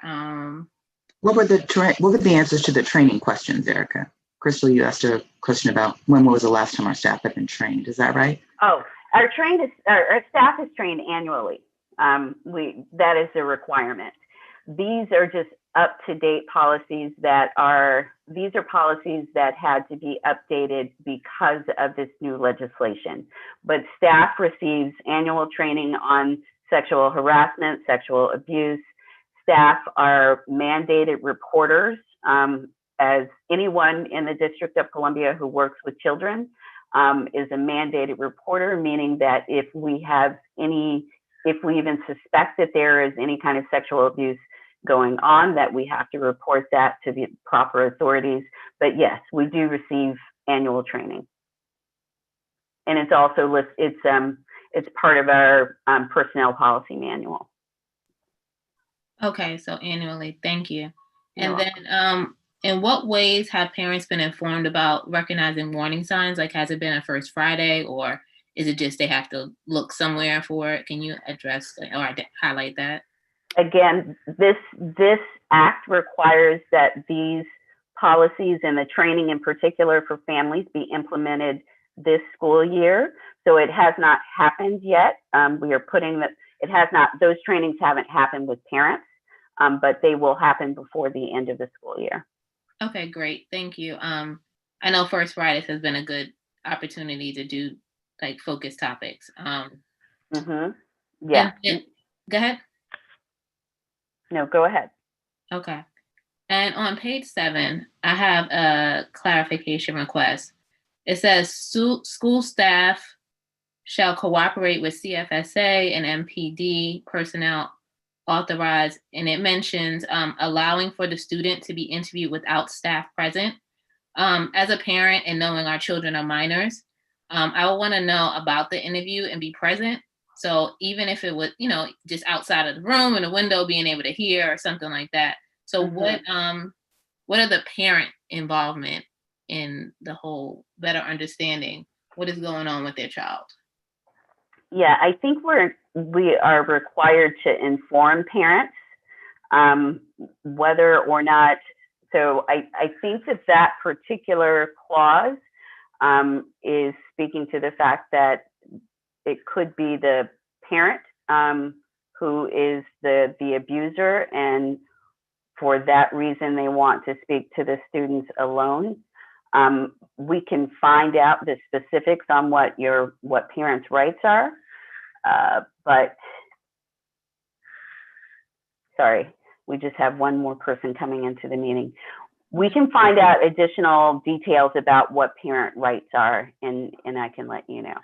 What were the answers to the training questions, Erica? Crystal, you asked a question about when was the last time our staff had been trained. Is that right? Oh, our staff is trained annually. That is a requirement. These are just up-to-date policies these are policies that had to be updated because of this new legislation. But staff receives annual training on sexual harassment, sexual abuse. Staff are mandated reporters, as anyone in the District of Columbia who works with children is a mandated reporter, meaning that if we even suspect that there is any kind of sexual abuse going on, that we have to report that to the proper authorities. But yes, we do receive annual training. And it's also it's part of our personnel policy manual. Okay, so annually, thank you. You're And then in what ways have parents been informed about recognizing warning signs? Like, has it been a First Friday, or is it just they have to look somewhere for it? Can you address or highlight that? Again, this act requires that these policies and the training in particular for families be implemented this school year. So it has not happened yet. We are putting that, those trainings haven't happened with parents, but they will happen before the end of the school year. Okay, great. Thank you. I know First Fridays has been a good opportunity to do like focus topics. Yeah. Go ahead. No, go ahead. Okay. And on page 7, I have a clarification request. It says school staff shall cooperate with CFSA and MPD personnel authorized, and it mentions allowing for the student to be interviewed without staff present. As a parent and knowing our children are minors, I would want to know about the interview and be present. So even if it was, just outside of the room and the window, being able to hear or something like that. So what are the parent involvement in the whole better understanding what is going on with their child? Yeah, I think we are required to inform parents whether or not. So I think that particular clause is speaking to the fact that it could be the parent who is the abuser, and for that reason they want to speak to the students alone. We can find out the specifics on what parents' rights are, but sorry, we just have one more person coming into the meeting. We can find out additional details about what parent rights are, and I can let you know.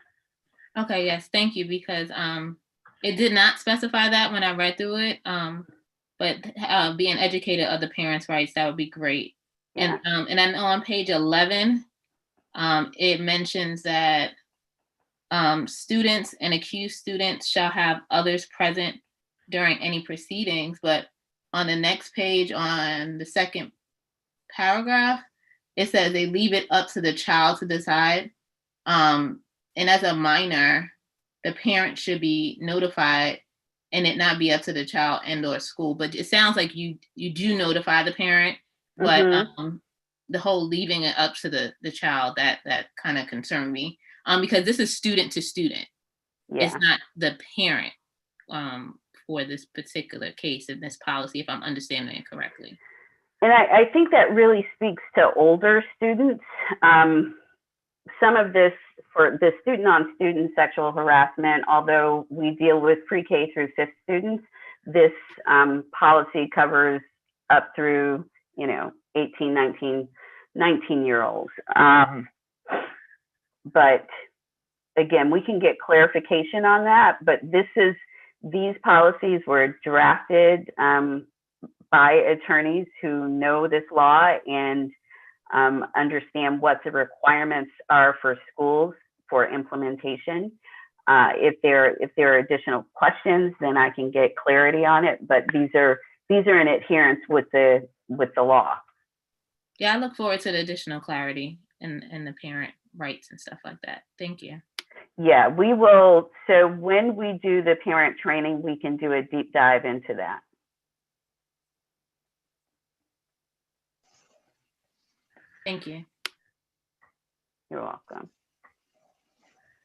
Okay, yes, thank you, because it did not specify that when I read through it, but being educated of the parents' rights, that would be great. Yeah. And I know on page 11, it mentions that students and accused students shall have others present during any proceedings, but on the next page, on the second paragraph, it says they leave it up to the child to decide. And as a minor, the parent should be notified and it not be up to the child and or school. But it sounds like you do notify the parent, but the whole leaving it up to the child, that kind of concerned me. Because this is student to student. Yeah. It's not the parent for this particular case in this policy, if I'm understanding it correctly. And I think that really speaks to older students. some of this for the student-on-student sexual harassment, although we deal with pre-K through fifth students, this policy covers up through, 18, 19-year-olds. But again, we can get clarification on that, but these policies were drafted by attorneys who know this law and understand what the requirements are for schools for implementation. If there are additional questions, then I can get clarity on it. But these are in adherence with the law. Yeah, I look forward to the additional clarity and the parent rights and stuff like that. Thank you. Yeah, we will. So when we do the parent training, we can do a deep dive into that. Thank you. You're welcome.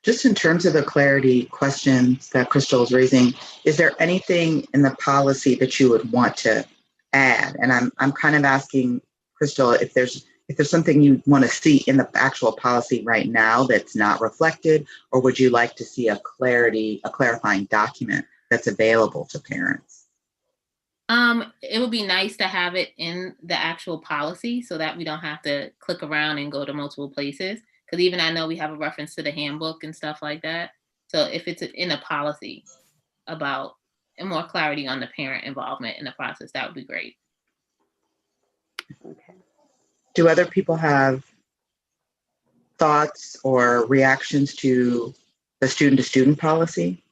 Just in terms of the clarity questions that Crystal is raising, is there anything in the policy that you would want to add? And I'm kind of asking Crystal if there's something you want to see in the actual policy right now that's not reflected, or would you like to see a clarifying document that's available to parents? It would be nice to have it in the actual policy so that we don't have to click around and go to multiple places. Because even I know we have a reference to the handbook and stuff like that. So if it's in a policy about and more clarity on the parent involvement in the process, that would be great. Okay. Do other people have thoughts or reactions to the student-to-student policy?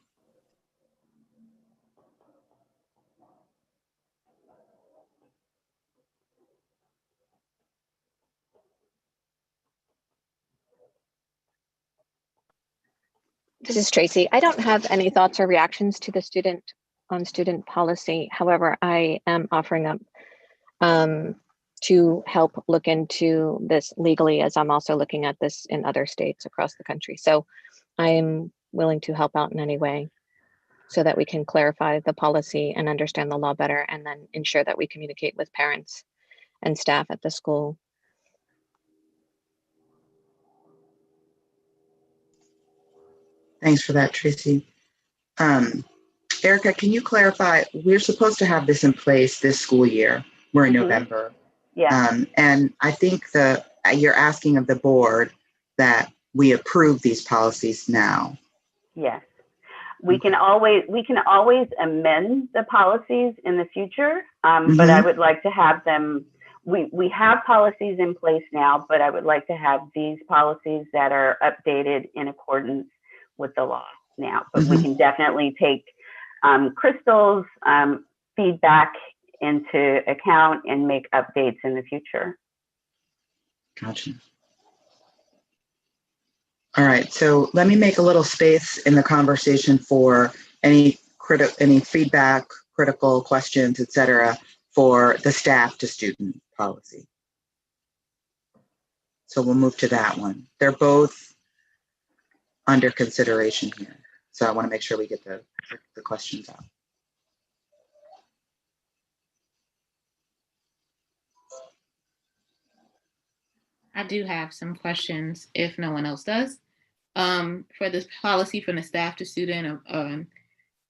This is Tracy. I don't have any thoughts or reactions to the student-on-student policy. However, I am offering up to help look into this legally, as I'm also looking at this in other states across the country. So I'm willing to help out in any way so that we can clarify the policy and understand the law better, and then ensure that we communicate with parents and staff at the school. Thanks for that, Tracy. Erica, can you clarify, we're supposed to have this in place this school year. We're in November. Yeah. And I think you're asking of the board that we approve these policies now. Yes. We can always amend the policies in the future, but I would like to have them. We have policies in place now, but I would like to have these policies that are updated in accordance with the law now. But we can definitely take Crystal's feedback into account and make updates in the future. Gotcha. All right, so let me make a little space in the conversation for any feedback, critical questions, et cetera, for the staff to student policy. So we'll move to that one. They're both under consideration here. So I want to make sure we get the questions out. I do have some questions if no one else does. For this policy from the staff to student,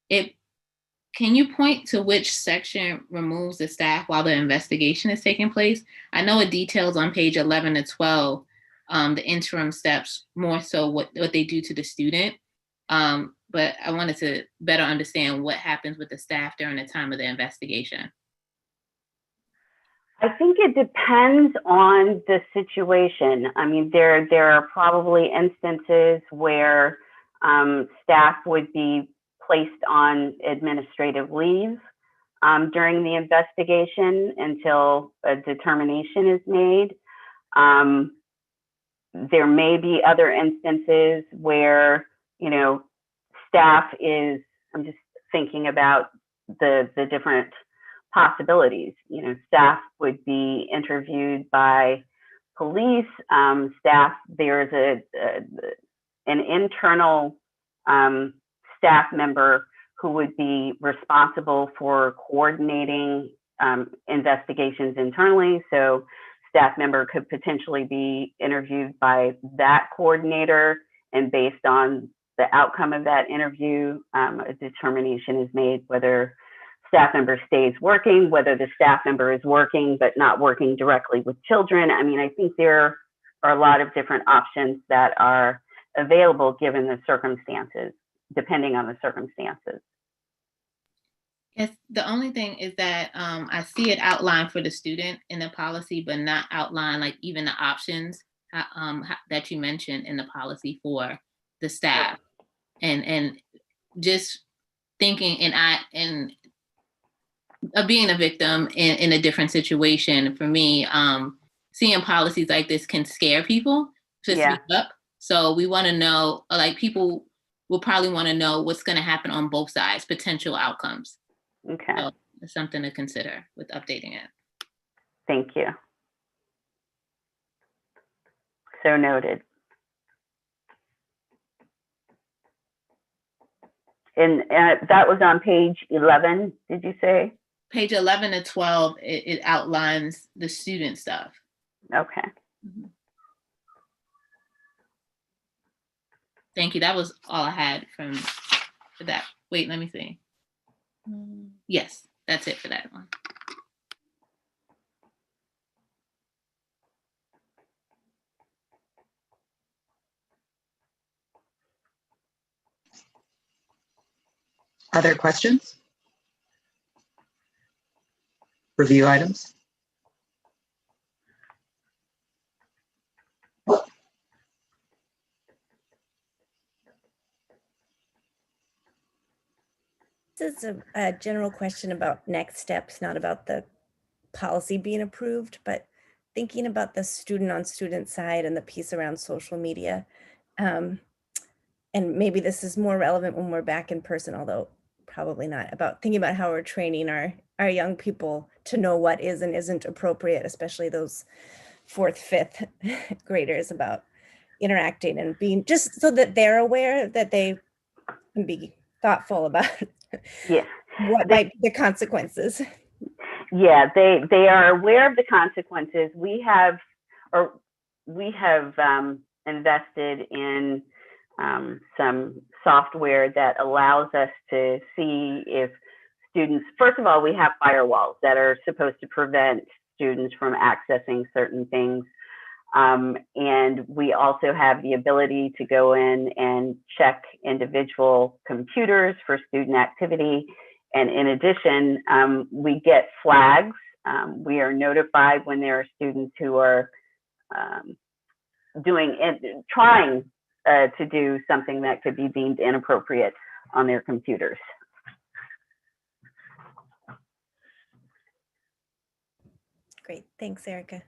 can you point to which section removes the staff while the investigation is taking place? I know it details on page 11 to 12, the interim steps, more so what they do to the student. But I wanted to better understand what happens with the staff during the time of the investigation. I think it depends on the situation. I mean, there are probably instances where staff would be placed on administrative leave during the investigation until a determination is made. There may be other instances where, staff is, I'm just thinking about the different possibilities. Staff would be interviewed by police, staff, there's an internal staff member who would be responsible for coordinating investigations internally. So staff member could potentially be interviewed by that coordinator, and based on the outcome of that interview, a determination is made whether staff member stays working, whether the staff member is working but not working directly with children. I mean, I think there are a lot of different options that are available given the circumstances, depending on the circumstances. Yes, the only thing is that I see it outlined for the student in the policy, but not outlined like even the options that you mentioned in the policy for the staff. And just thinking, and being a victim in a different situation, for me, seeing policies like this can scare people to speak up. So we want to know, like, people will probably want to know what's going to happen on both sides, potential outcomes. Okay. So it's something to consider with updating it. Thank you. So noted. And that was on page 11, did you say? Page 11 to 12, it outlines the student stuff. Okay. Mm-hmm. Thank you. That was all I had for that. Wait, let me see. Yes, that's it for that one. Other questions? Review items? This is a general question about next steps, not about the policy being approved, but thinking about the student on student side and the piece around social media. And maybe this is more relevant when we're back in person, although probably not, about thinking about how we're training our young people to know what is and isn't appropriate, especially those 4th, 5th graders, about interacting and being, just so that they're aware that they can be thoughtful about what might be the consequences. Yeah, they are aware of the consequences. We have invested in some software that allows us to see if students, first of all, we have firewalls that are supposed to prevent students from accessing certain things. And we also have the ability to go in and check individual computers for student activity. And in addition, we get flags. We are notified when there are students who are trying to do something that could be deemed inappropriate on their computers. Great, thanks, Erica.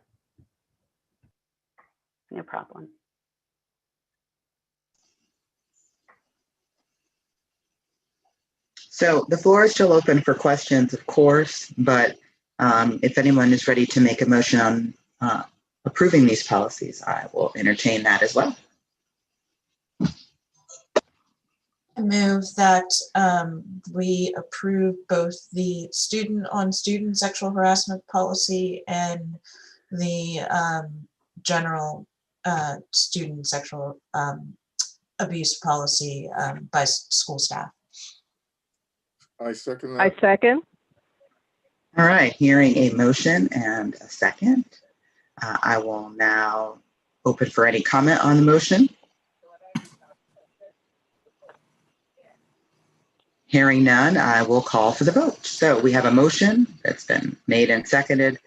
No problem. So the floor is still open for questions, of course, but if anyone is ready to make a motion on approving these policies, I will entertain that as well. I move that we approve both the student on student sexual harassment policy and the general student sexual abuse policy by school staff. I second that. I second. All right, hearing a motion and a second, I will now open for any comment on the motion. Hearing none, I will call for the vote. So we have a motion that's been made and seconded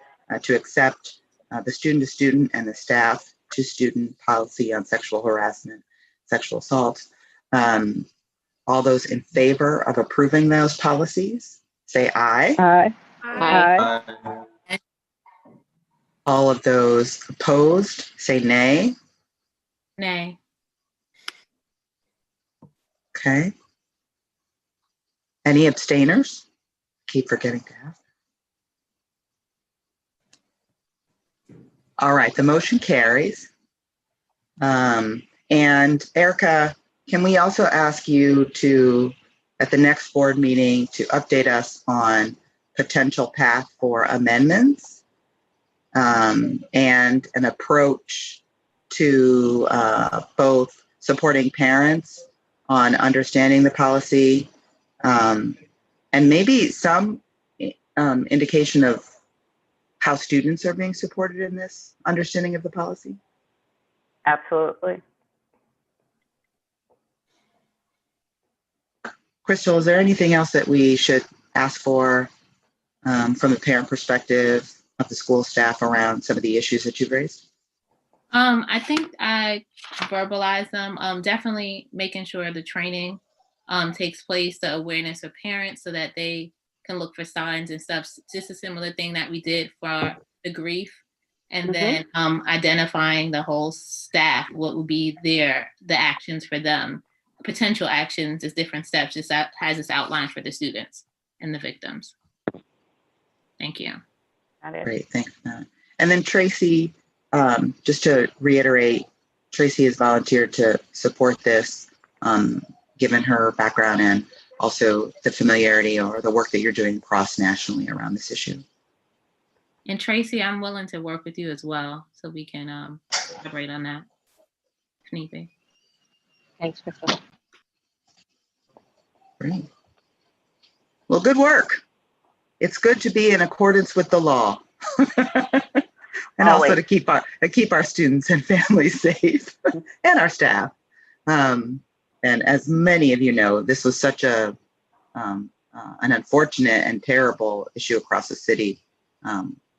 to accept the student-to-student and the staff-to-student policy on sexual harassment, sexual assault. All those in favor of approving those policies, say aye. Aye. Aye. Aye. All of those opposed, say nay. Nay. Okay. Any abstainers? Keep forgetting to ask. All right, the motion carries. And Erica, can we also ask you to, at the next board meeting, to update us on potential path for amendments? and an approach to both supporting parents on understanding the policy, and maybe some indication of how students are being supported in this understanding of the policy? Absolutely. Crystal, is there anything else that we should ask for from the parent perspective of the school staff around some of the issues that you've raised? I think I verbalize them. Definitely making sure the training takes place, the awareness of parents, so that they can look for signs and stuff. Just a similar thing that we did for the grief, and then identifying the whole staff, what would be the actions for them, potential actions as different steps. Just that has this outline for the students and the victims. Thank you. Great, thanks, Matt. And then Tracy, just to reiterate, Tracy has volunteered to support this, given her background and also the familiarity or the work that you're doing cross-nationally around this issue. And Tracy, I'm willing to work with you as well, so we can collaborate on that if need be. Thanks, Crystal. Great. Well, good work. It's good to be in accordance with the law. And also to keep our students and families safe and our staff. And as many of you know, this was such an unfortunate and terrible issue across the city,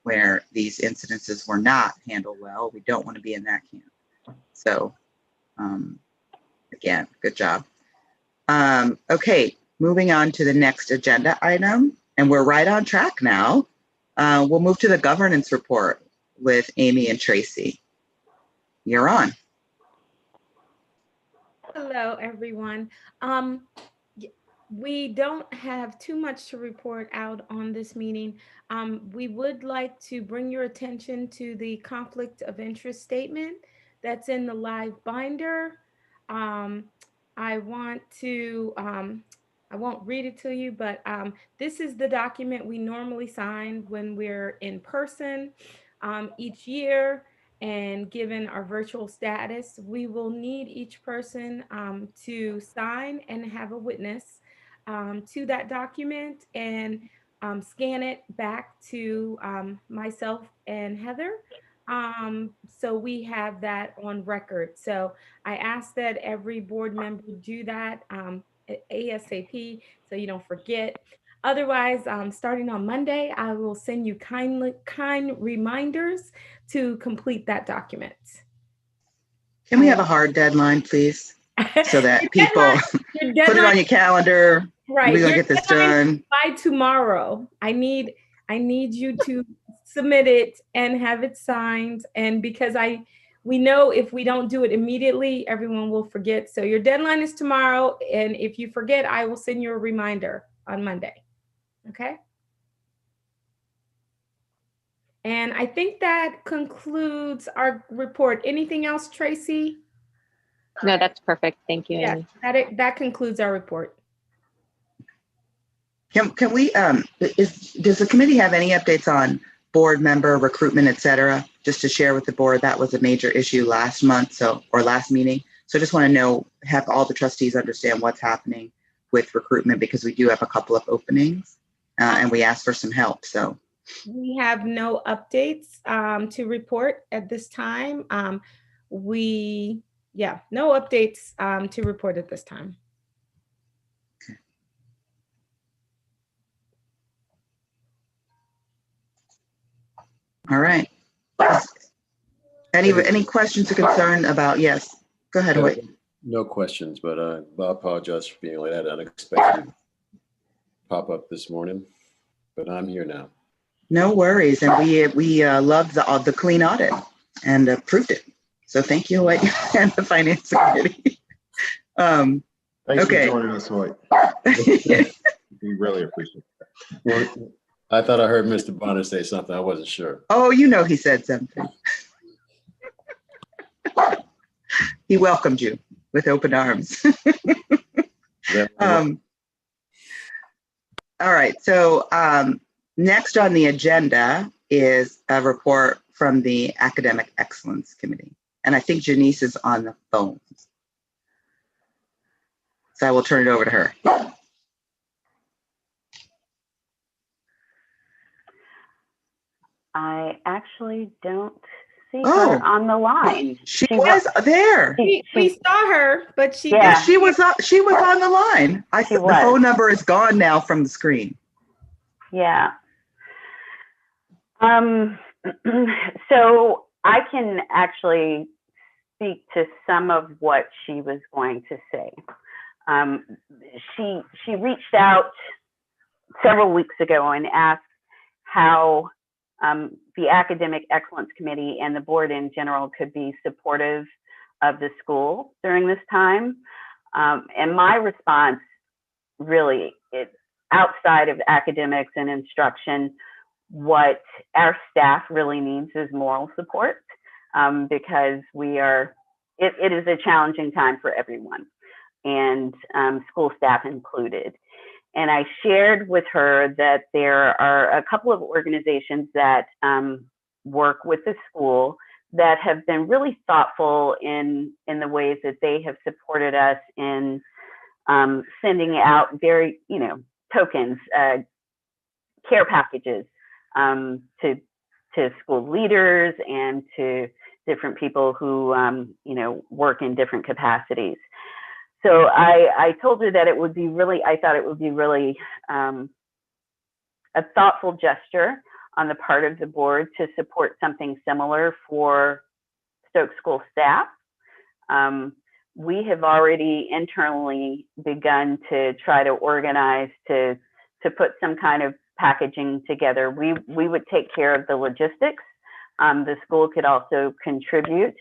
where these incidences were not handled well. We don't want to be in that camp. So again, good job. Okay, moving on to the next agenda item, and we're right on track now. We'll move to the governance report with Amy and Tracy. You're on. Hello, everyone. We don't have too much to report out on this meeting. We would like to bring your attention to the conflict of interest statement that's in the live binder. I won't read it to you, but this is the document we normally sign when we're in person each year. And given our virtual status, we will need each person to sign and have a witness to that document and scan it back to myself and Heather. So we have that on record. So I ask that every board member do that ASAP so you don't forget. Otherwise, starting on Monday, I will send you kind reminders to complete that document. Can we have a hard deadline, please? So that people put it on your calendar. Right. We're gonna get this done by tomorrow. I need you to submit it and have it signed. And because we know if we don't do it immediately, everyone will forget. So your deadline is tomorrow. And if you forget, I will send you a reminder on Monday. Okay. And I think that concludes our report. Anything else, Tracy? No, that's perfect. Thank you, Yeah, Amy. that concludes our report. Can we, does the committee have any updates on board member recruitment, et cetera? Just to share with the board, that was a major issue last month, or last meeting. So I just want to have all the trustees understand what's happening with recruitment, because we do have a couple of openings and we asked for some help, so. We have no updates to report at this time. No updates to report at this time. All right. Any questions or concern about, yes, go ahead, Hoyt. No questions, but I apologize for being late. I had an unexpected pop up this morning, but I'm here now. No worries, and we loved the clean audit and approved it. So thank you, Hoyt, and the finance committee. Thanks okay. for joining us, Hoyt. We really appreciate it. Well, I thought I heard Mr. Bonner say something. I wasn't sure. Oh, he said something. He welcomed you with open arms. All right, so next on the agenda is a report from the Academic Excellence Committee. And I think Janice is on the phone. So I will turn it over to her. I actually don't see her on the line. She was there. We saw her, but she Yeah. She was on the line. The phone number is gone now from the screen. Yeah. So I can actually speak to some of what she was going to say. She reached out several weeks ago and asked how the Academic Excellence Committee and the board in general could be supportive of the school during this time. And my response really, it's outside of academics and instruction, what our staff really needs is moral support, because it is a challenging time for everyone, and school staff included. And I shared with her that there are a couple of organizations that work with the school that have been really thoughtful in the ways that they have supported us in sending out very, tokens, care packages to school leaders and to different people who, work in different capacities. So I told her that I thought it would be really a thoughtful gesture on the part of the board to support something similar for Stokes School staff. We have already internally begun to try to organize to put some kind of packaging together. We would take care of the logistics. The school could also contribute,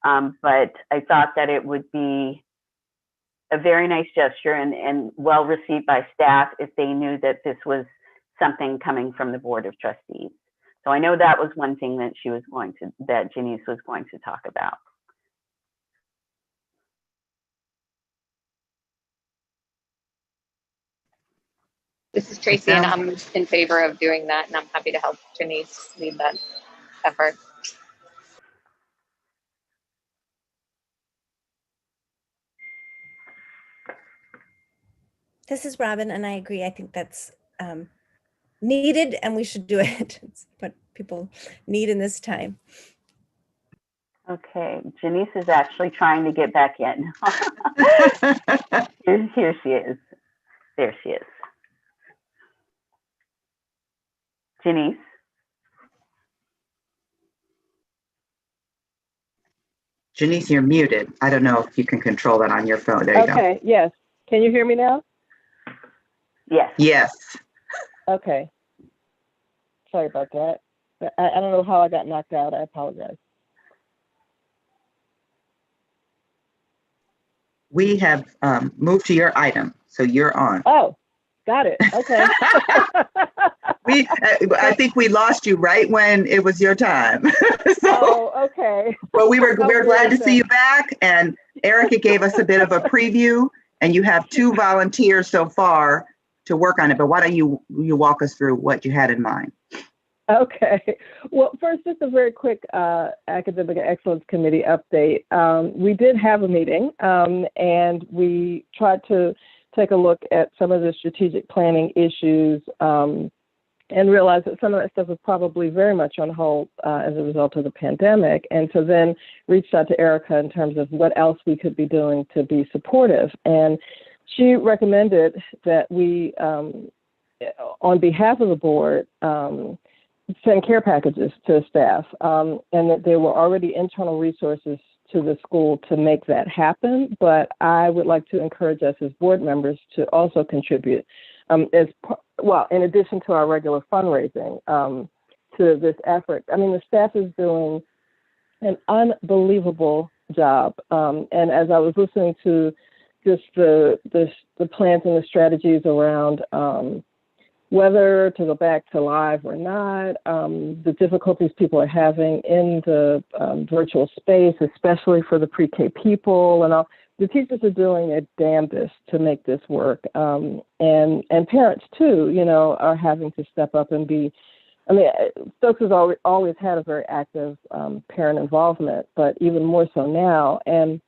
but I thought that it would be a very nice gesture and well received by staff if they knew that this was something coming from the Board of Trustees. So I know that was one thing that that Janice was going to talk about. This is Tracy, and I'm in favor of doing that, and I'm happy to help Janice lead that effort. This is Robin, and I agree. I think that's needed, and we should do it. It's what people need in this time. Okay, Janice is actually trying to get back in. Here she is. There she is. Janice? Janice, you're muted. I don't know if you can control that on your phone. There you go. Okay, yes. Can you hear me now? Yes. Yes. Okay. Sorry about that. I don't know how I got knocked out. I apologize. We have moved to your item, so you're on. Oh, got it. Okay. I think we lost you right when it was your time. Okay. Well, we're glad to see you back, and Erica gave us a bit of a preview, and you have 2 volunteers so far to work on it. But why don't you walk us through what you had in mind? Okay. Well, first, just a very quick Academic Excellence Committee update. We did have a meeting, and we tried to take a look at some of the strategic planning issues and realized that some of that stuff was probably very much on hold as a result of the pandemic. And so then reached out to Erica in terms of what else we could be doing to be supportive. And she recommended that we, on behalf of the board, send care packages to staff, and that there were already internal resources to the school to make that happen. But I would like to encourage us as board members to also contribute in addition to our regular fundraising to this effort. I mean, the staff is doing an unbelievable job. And as I was listening to just the plans and the strategies around whether to go back to live or not, the difficulties people are having in the virtual space, especially for the pre-K people and all. The teachers are doing their damnedest to make this work. And parents too, are having to step up and be I mean, Stokes has always had a very active parent involvement, but even more so now. And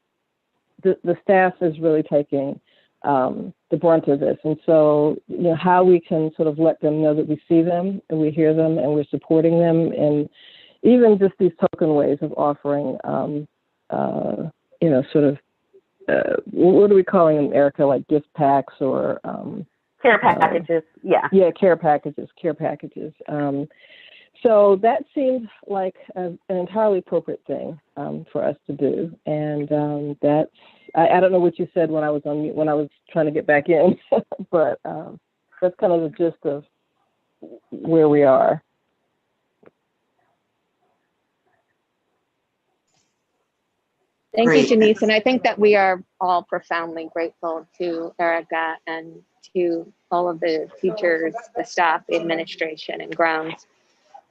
the staff is really taking the brunt of this. And so, how we can sort of let them know that we see them and we hear them and we're supporting them, and even just these token ways of offering, sort of, what are we calling them, Erica, like gift packs or care packages. Yeah, care packages. So that seems like an entirely appropriate thing for us to do. And that's, I don't know what you said when I was on mute, when I was trying to get back in, but that's kind of the gist of where we are. Thank you, Great. Janice. And I think that we are all profoundly grateful to Erica and to all of the teachers, the staff, the administration, and grounds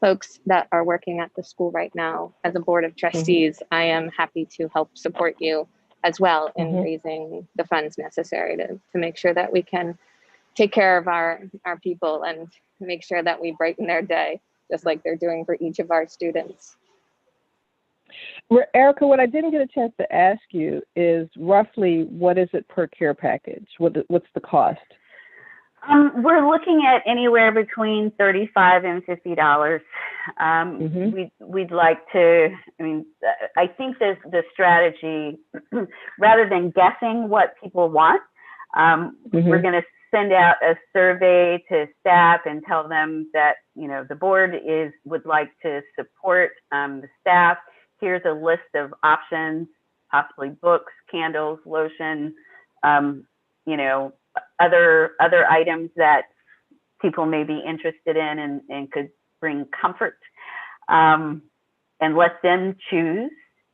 folks that are working at the school right now. As a board of trustees, I am happy to help support you as well in raising the funds necessary to make sure that we can take care of our people and make sure that we brighten their day, just like they're doing for each of our students. Erica, what I didn't get a chance to ask you is roughly what is it per care package? What's the cost? We're looking at anywhere between $35 and $50. We'd like to, I think the strategy, rather than guessing what people want, we're going to send out a survey to staff and tell them that, the board would like to support the staff. Here's a list of options, possibly books, candles, lotion, other items that people may be interested in and could bring comfort, and let them choose.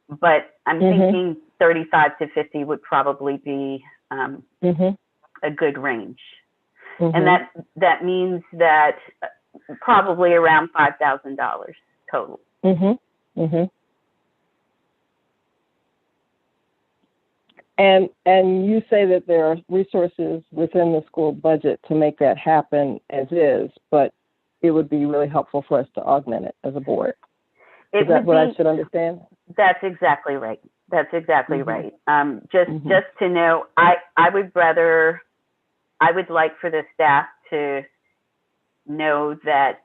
But I'm thinking 35 to 50 would probably be a good range. And that means that probably around $5,000 total. And you say that there are resources within the school budget to make that happen as is, but it would be really helpful for us to augment it as a board. Is that what I should understand? That's exactly right. That's exactly right. Just to know, I would like for the staff to know that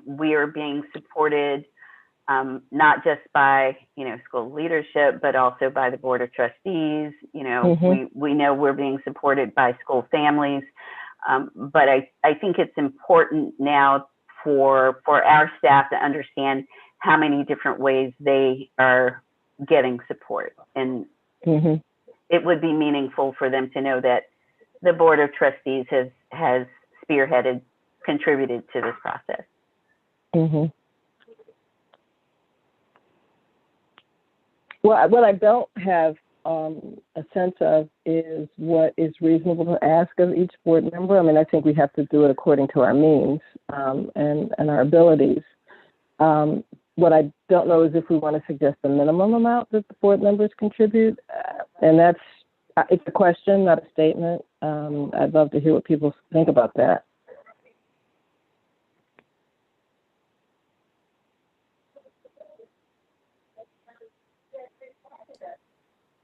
we are being supported, not just by school leadership, but also by the board of trustees. We know we're being supported by school families, but I think it's important now for our staff to understand how many different ways they are getting support, and it would be meaningful for them to know that the board of trustees has spearheaded, contributed to this process. Well, what I don't have a sense of is what is reasonable to ask of each board member. I think we have to do it according to our means and our abilities. What I don't know is if we want to suggest a minimum amount that the board members contribute. And it's a question, not a statement. I'd love to hear what people think about that.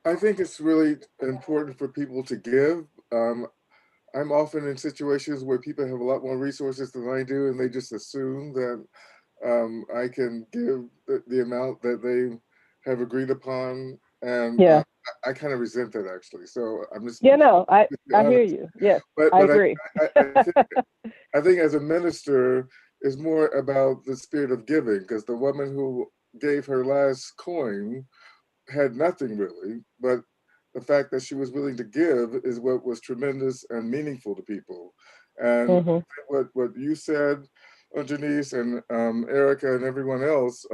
I think it's really important for people to give. I'm often in situations where people have a lot more resources than I do, and they just assume that I can give the amount that they have agreed upon. And I kind of resent that, actually. So I'm just I hear you. Yes, but I agree. I think as a minister, it's more about the spirit of giving, because the woman who gave her last coin had nothing really, but the fact that she was willing to give is what was tremendous and meaningful to people. And what you said, Janice and Erica and everyone else,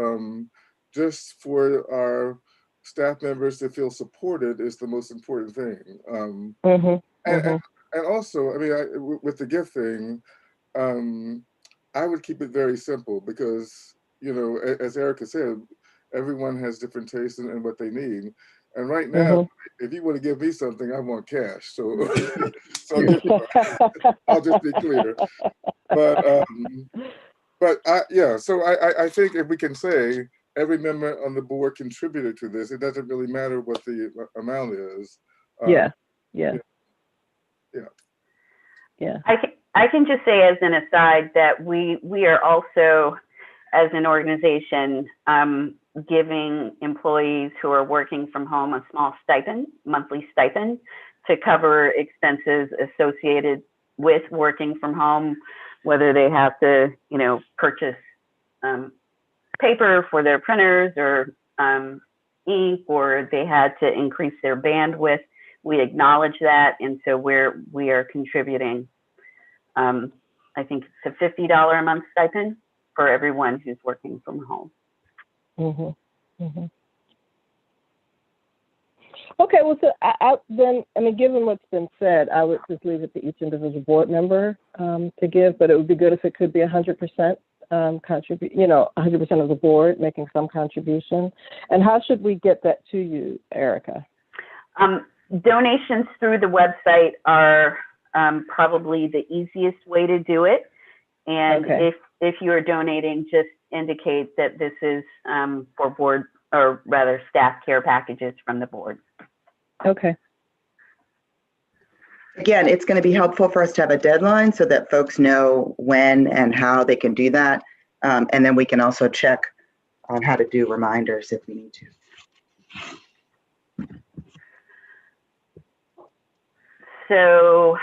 just for our staff members to feel supported is the most important thing. And also, with the gift thing, I would keep it very simple because, as Erica said, everyone has different tastes in what they need. And right now, if you want to give me something, I want cash. So, I'll just be clear. But But yeah, so I think if we can say every member on the board contributed to this, it doesn't really matter what the amount is. Yeah. Yeah. I can just say as an aside that we are also, as an organization, giving employees who are working from home a small stipend, monthly stipend, to cover expenses associated with working from home, whether they have to, purchase paper for their printers or ink, or they had to increase their bandwidth. We acknowledge that, and so we are contributing. I think it's a $50 a month stipend for everyone who's working from home. Okay, well, so then, given what's been said, I would just leave it to each individual board member to give, but it would be good if it could be 100% contribute, 100% of the board making some contribution. And how should we get that to you, Erica? Donations through the website are probably the easiest way to do it. And if you are donating, just indicate that this is for board, or rather staff care packages from the board. Okay. Again, it's going to be helpful for us to have a deadline so that folks know when and how they can do that. And then we can also check on how to do reminders if we need to. So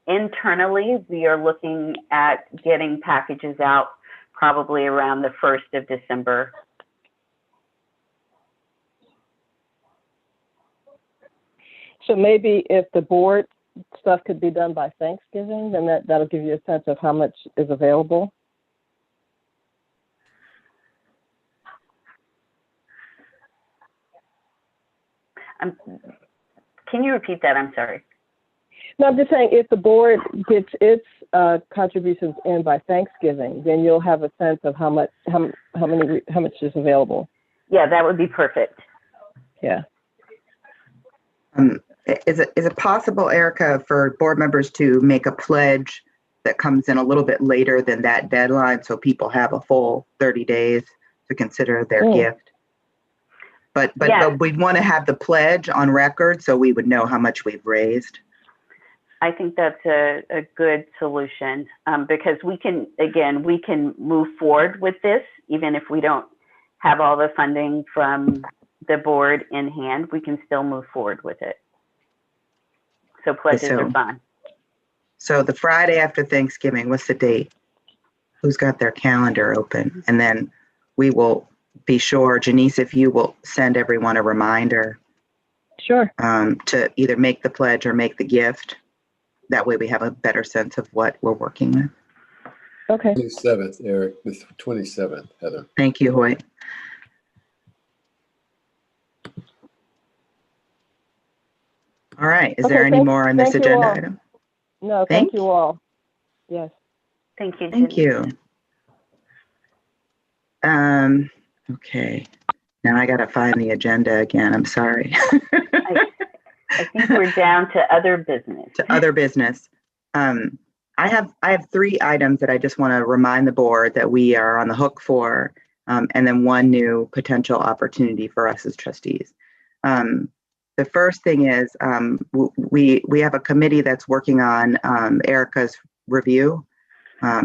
internally, we are looking at getting packages out probably around the 1st of December. So maybe if the board stuff could be done by Thanksgiving, then that'll give you a sense of how much is available. Can you repeat that? I'm sorry. No, I'm just saying if the board gets its contributions in by Thanksgiving, then you'll have a sense of how much is available. Yeah, that would be perfect. Yeah. Is it possible, Erica, for board members to make a pledge that comes in a little bit later than that deadline, so people have a full 30 days to consider their gift? But we'd want to have the pledge on record so we would know how much we've raised. I think that's a good solution, because we can move forward with this even if we don't have all the funding from the board in hand. We can still move forward with it. So pledges are fine. So the Friday after Thanksgiving, what's the date? Who's got their calendar open? And then we will be sure, Janice, if you will send everyone a reminder. Sure. To either make the pledge or make the gift. That way we have a better sense of what we're working with. Okay. 27th, Eric, the 27th, Heather. Thank you, Hoyt. All right. Is there any more on this agenda item? No, thank you all. Yes. Thank you. Thank you. Okay. Now I got to find the agenda again. I'm sorry. I think we're down to other business. To other business. I have 3 items that I just want to remind the board that we are on the hook for, and then one new potential opportunity for us as trustees. The first thing is we have a committee that's working on Erica's review,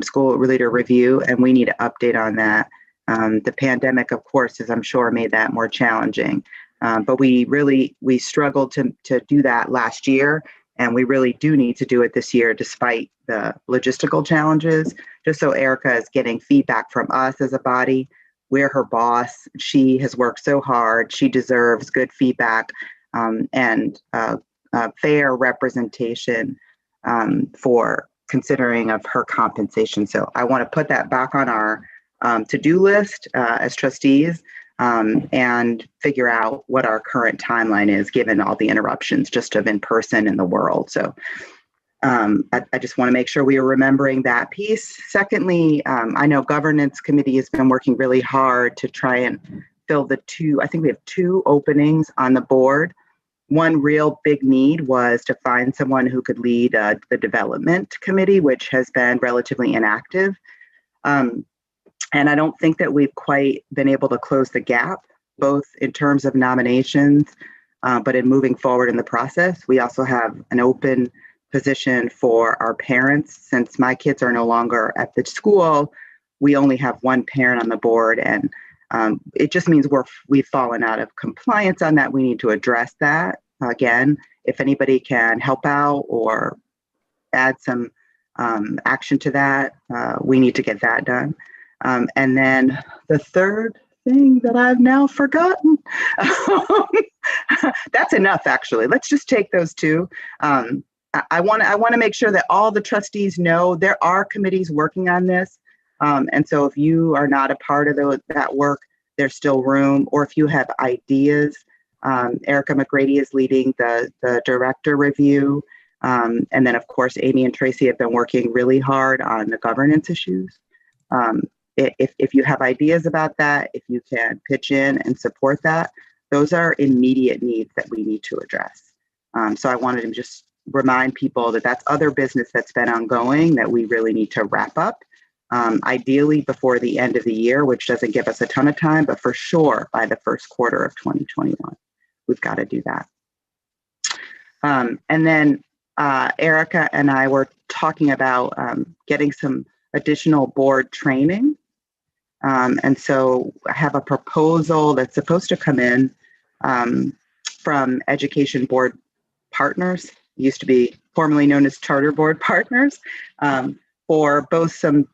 school leader review, and we need an update on that. The pandemic, of course, as I'm sure, made that more challenging. But we struggled to do that last year, and we really do need to do it this year despite the logistical challenges, just so Erica is getting feedback from us as a body. We're her boss. She has worked so hard. She deserves good feedback and fair representation for considering of her compensation. So I want to put that back on our to-do list as trustees. And figure out what our current timeline is given all the interruptions just of in person in the world. So I just want to make sure we are remembering that piece. Secondly, I know governance committee has been working really hard to try and fill I think we have 2 openings on the board. One real big need was to find someone who could lead the development committee, which has been relatively inactive. And I don't think that we've quite been able to close the gap, both in terms of nominations, but in moving forward in the process. We also have an open position for our parents. Since my kids are no longer at the school, we only have one parent on the board, and it just means we've fallen out of compliance on that. We need to address that. Again, if anybody can help out or add some action to that, we need to get that done. And then the third thing that I've now forgotten, that's enough actually. Let's just take those two. I want to make sure that all the trustees know there are committees working on this. And so if you are not a part of that work, there's still room. Or if you have ideas, Erica McGrady is leading the director review. And then of course, Amy and Tracy have been working really hard on the governance issues. If you have ideas about that, if you can pitch in and support that, those are immediate needs that we need to address. So I wanted to just remind people that that's other business that's been ongoing that we really need to wrap up, ideally before the end of the year, which doesn't give us a ton of time, but for sure by the first quarter of 2021, we've got to do that. And then Erica and I were talking about getting some additional board training. And so I have a proposal that's supposed to come in from Education Board Partners, used to be formerly known as Charter Board Partners, for both some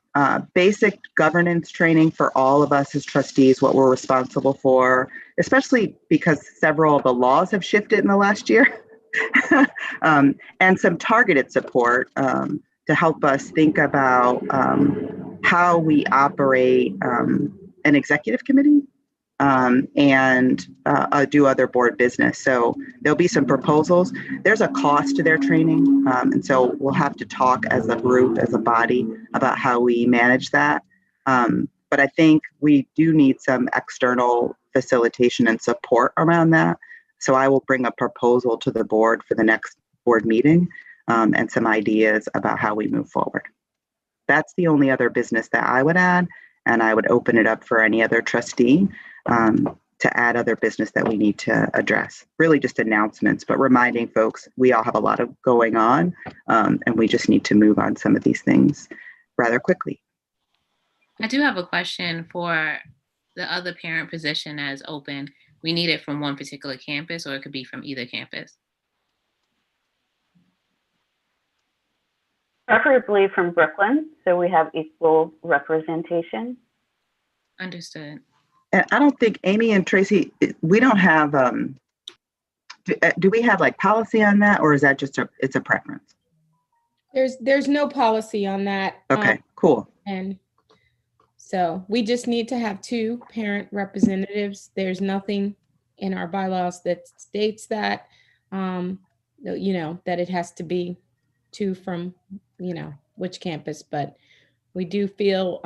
basic governance training for all of us as trustees, what we're responsible for, especially because several of the laws have shifted in the last year, and some targeted support to help us think about how we operate an executive committee and do other board business. So there'll be some proposals. There's a cost to their training. And so we'll have to talk as a group, as a body, about how we manage that. But I think we do need some external facilitation and support around that. So I will bring a proposal to the board for the next board meeting and some ideas about how we move forward. That's the only other business that I would add, and I would open it up for any other trustee to add other business that we need to address. Really just announcements, but reminding folks we all have a lot of going on, and we just need to move on some of these things rather quickly. I do have a question for the other parent position as open. We need it from one particular campus, or it could be from either campus. Preferably from Brooklyn, so we have equal representation. Understood. And I don't think Amy and Tracy, we don't have, do we have like policy on that, or is that just it's a preference? There's no policy on that. Okay, cool. And so we just need to have 2 parent representatives. There's nothing in our bylaws that states that, that it has to be 2 from, which campus, but we do feel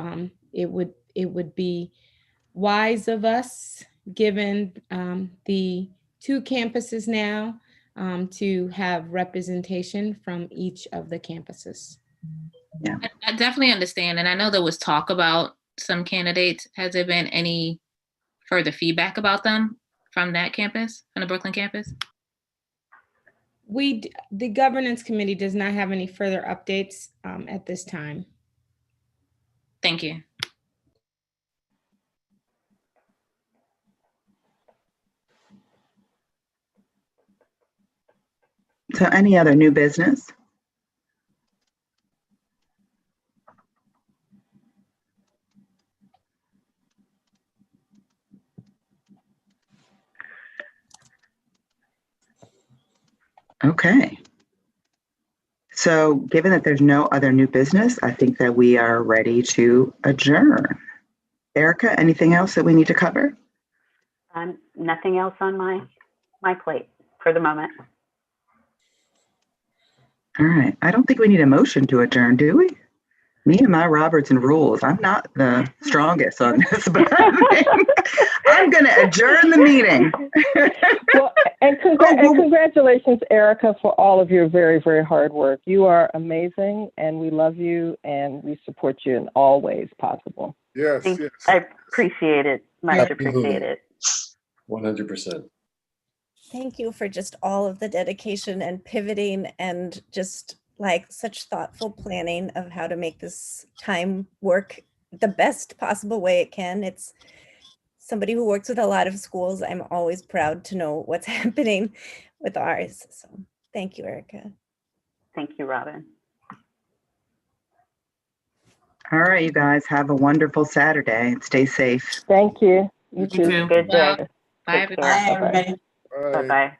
it would be wise of us, given the 2 campuses now, to have representation from each of the campuses. Yeah, I definitely understand. And I know there was talk about some candidates. Has there been any further feedback about them from that campus, from the Brooklyn campus? The governance committee does not have any further updates at this time. Thank you. So any other new business? Okay. So given that there's no other new business, I think that we are ready to adjourn. Erica, anything else that we need to cover? Nothing else on my plate for the moment. All right. I don't think we need a motion to adjourn, do we? Me and my Roberts and rules. I'm not the strongest on this, but I'm going to adjourn the meeting. Well, and congratulations, Erica, for all of your very, very hard work. You are amazing, and we love you, and we support you in all ways possible. Yes, Thank- yes. I appreciate it. Much appreciate it. 100%. Thank you for just all of the dedication and pivoting and just like such thoughtful planning of how to make this time work the best possible way it can. It's somebody who works with a lot of schools. I'm always proud to know what's happening with ours. So thank you, Erica. Thank you, Robin. All right, you guys have a wonderful Saturday. Stay safe. Thank you. You You too. too. Good day. Bye, Take everybody. care. Bye, everybody. Bye. Bye-bye.